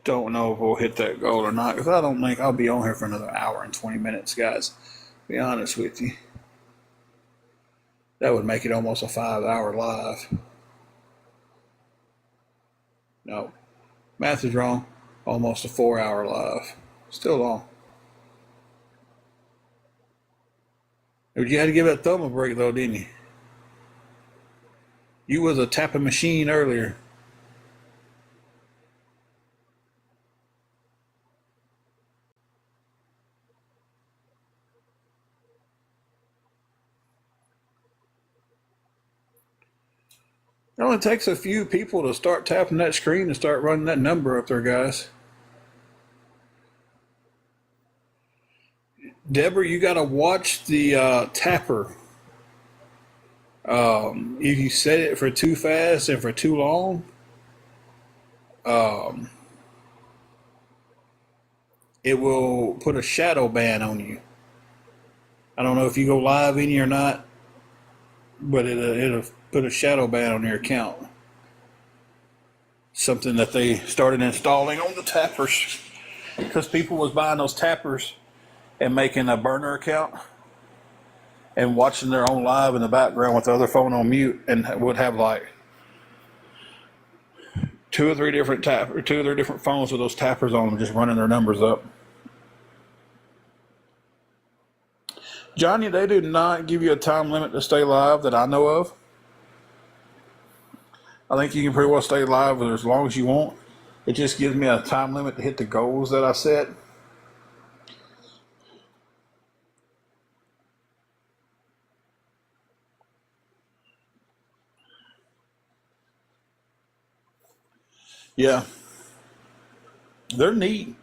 Don't know if we'll hit that goal or not, because I don't think I'll be on here for another hour and 20 minutes, guys. Be honest with you. That would make it almost a 5-hour live. No, math is wrong. Almost a 4-hour live. Still long. You had to give that thumb a break, though, didn't you? You was a tapping machine earlier. It only takes a few people to start tapping that screen and start running that number up there, guys. Deborah, you got to watch the tapper. If you set it for too fast and for too long, um, it will put a shadow ban on you. I don't know if you go live any or not, but it'll put a shadow ban on your account. Something that they started installing on the tappers because people was buying those tappers and making a burner account and watching their own live in the background with the other phone on mute, and would have like two or three different phones with those tappers on them, just running their numbers up. Johnny, they do not give you a time limit to stay live that I know of. I think you can pretty well stay live for as long as you want. It just gives me a time limit to hit the goals that I set. Yeah, they're neat.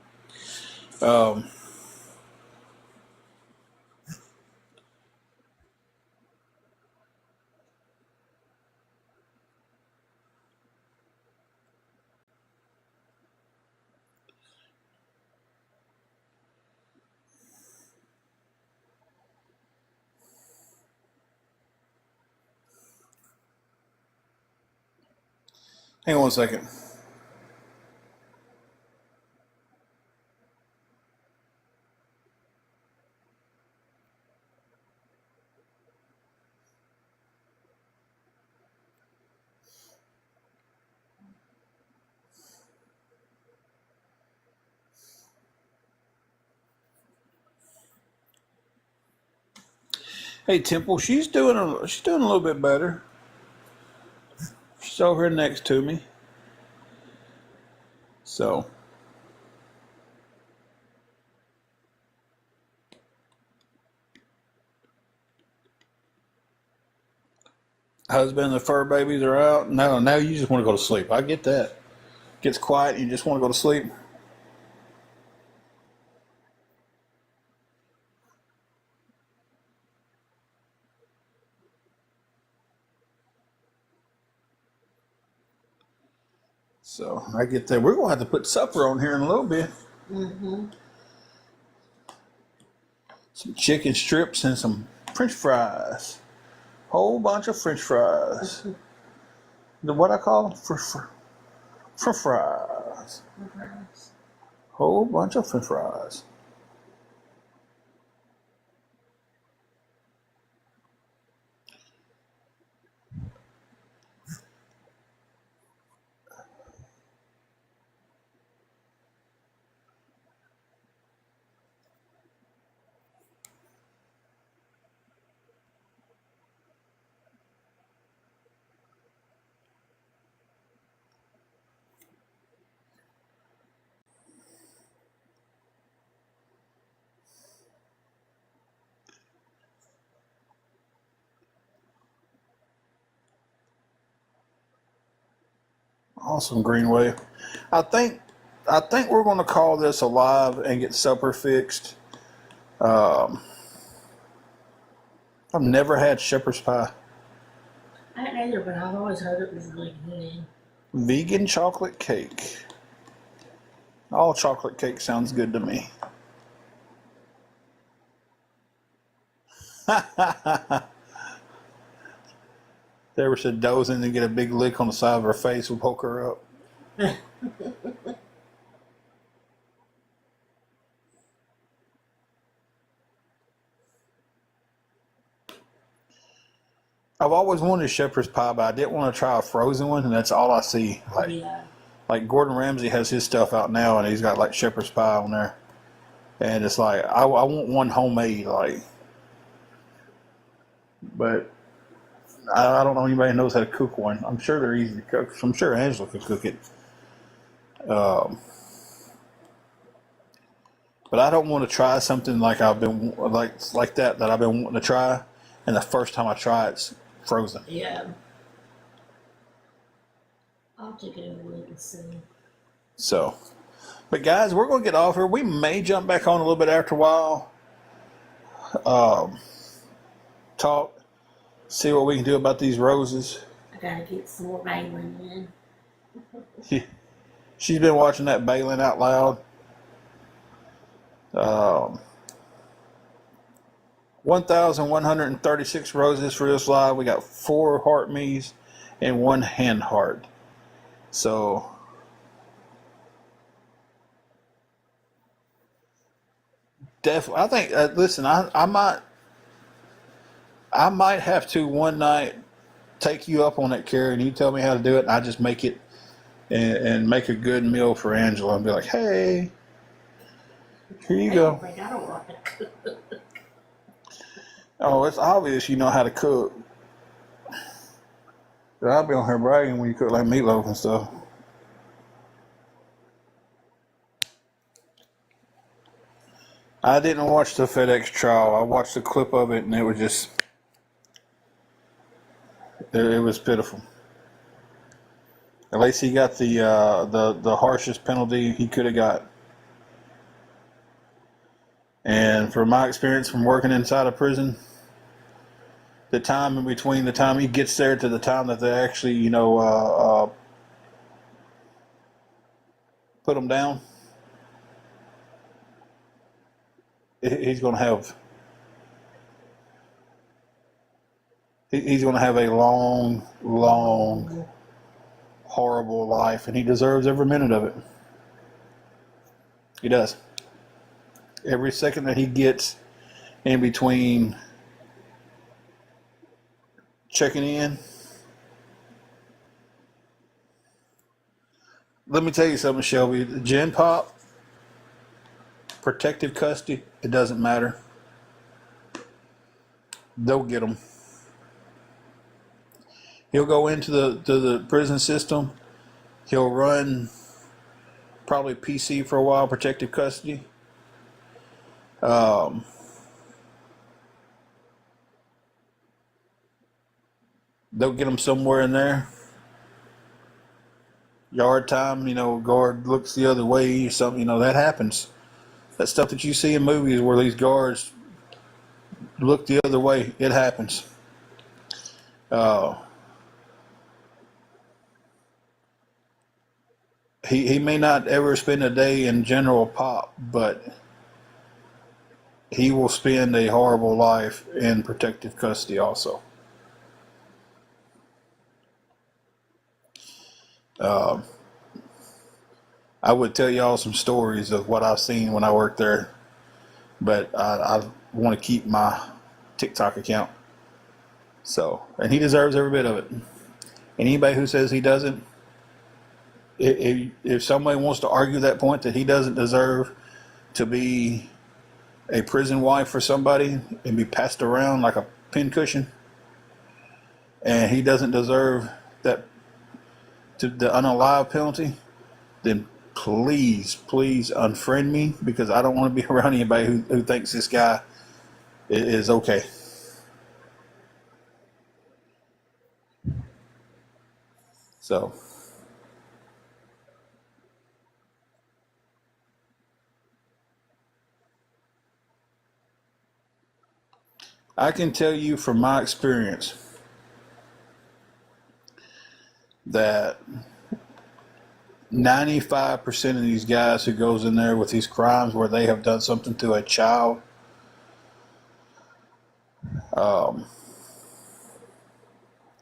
Um, Hang on one second. Hey, Temple, she's doing a little bit better. She's over here next to me. So, husband and the fur babies are out. Now you just want to go to sleep. I get that. Gets quiet, you just want to go to sleep. So I get that. We're gonna have to put supper on here in a little bit. Mm-hmm. Some chicken strips and some French fries. Whole bunch of French fries. What I call them? For fries. Whole bunch of French fries. Awesome, Greenway. I think we're going to call this a live and get supper fixed. Um, I've never had shepherd's pie. I hadn't either, but I've always heard it was really good. Vegan chocolate cake. All chocolate cake sounds good to me. Deborah said doze in and get a big lick on the side of her face will poke her up. I've always wanted a shepherd's pie, but I didn't want to try a frozen one, and that's all I see. Like Gordon Ramsay has his stuff out now, and he's got like shepherd's pie on there, and it's like I want one homemade, like, but I don't know anybody who knows how to cook one. I'm sure they're easy to cook. I'm sure Angela could cook it. But I don't want to try something like I've been like that I've been wanting to try, and the first time I try it's frozen. Yeah. I'll take it over and see. So, but guys, we're going to get off here. We may jump back on a little bit after a while. talk, see what we can do about these roses. I gotta get some more Balin She's been watching that Balin out loud. 1,136 roses for this live. We got 4 heart me's and 1 hand heart. So definitely, I think. Listen, I might have to one night take you up on that, Carrie, and you tell me how to do it, and I just make it and make a good meal for Angela and be like, hey, here you go. I don't want to cook. Oh, it's obvious you know how to cook. I'll be on her bragging when you cook like meatloaf and stuff. I didn't watch the FedEx trial. I watched a clip of it, and it was just, it was pitiful. At least he got the harshest penalty he could have got. And from my experience from working inside a prison, the time in between the time he gets there to the time that they actually, put him down, he's going to have a long, horrible life, and he deserves every minute of it. He does. Every second that he gets in between checking in. Let me tell you something, Shelby. Gen Pop, protective custody, it doesn't matter. They'll get him. He'll go into the prison system. He'll run probably PC for a while, protective custody. They'll get him somewhere in there. Yard time, guard looks the other way or something, that happens. That stuff that you see in movies where these guards look the other way, it happens. He may not ever spend a day in general pop, but he will spend a horrible life in protective custody also. I would tell y'all some stories of what I've seen when I worked there, but I want to keep my TikTok account. So, and he deserves every bit of it. And anybody who says he doesn't, if somebody wants to argue that point that he doesn't deserve to be a prison wife for somebody and be passed around like a pincushion, and he doesn't deserve that the unalive penalty, then please unfriend me, because I don't want to be around anybody who thinks this guy is okay. So I can tell you from my experience that 95% of these guys who goes in there with these crimes where they have done something to a child,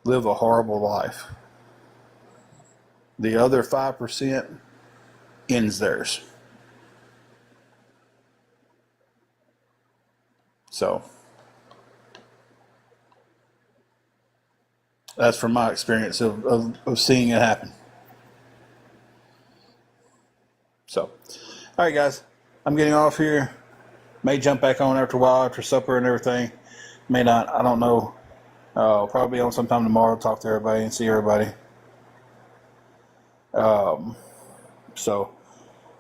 live a horrible life. The other 5% ends theirs. So that's from my experience of seeing it happen. So, all right, guys, I'm getting off here. May jump back on after a while, after supper and everything. May not, I don't know. Probably on sometime tomorrow, talk to everybody and see everybody.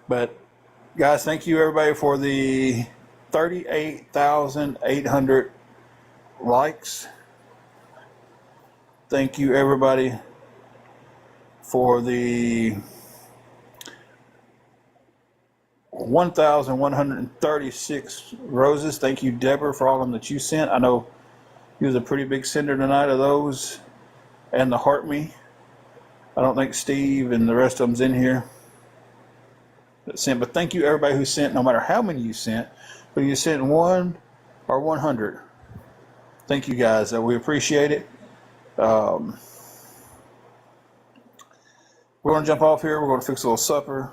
But guys, thank you everybody for the 38,800 likes. Thank you everybody for the 1,136 roses. Thank you, Deborah, for all of them that you sent. I know you was a pretty big sender tonight of those, and the Heart Me. I don't think Steve and the rest of them's in here that sent, but thank you everybody who sent, no matter how many you sent, whether you sent 1 or 100. Thank you guys. We appreciate it. We're going to jump off here. We're going to fix a little supper.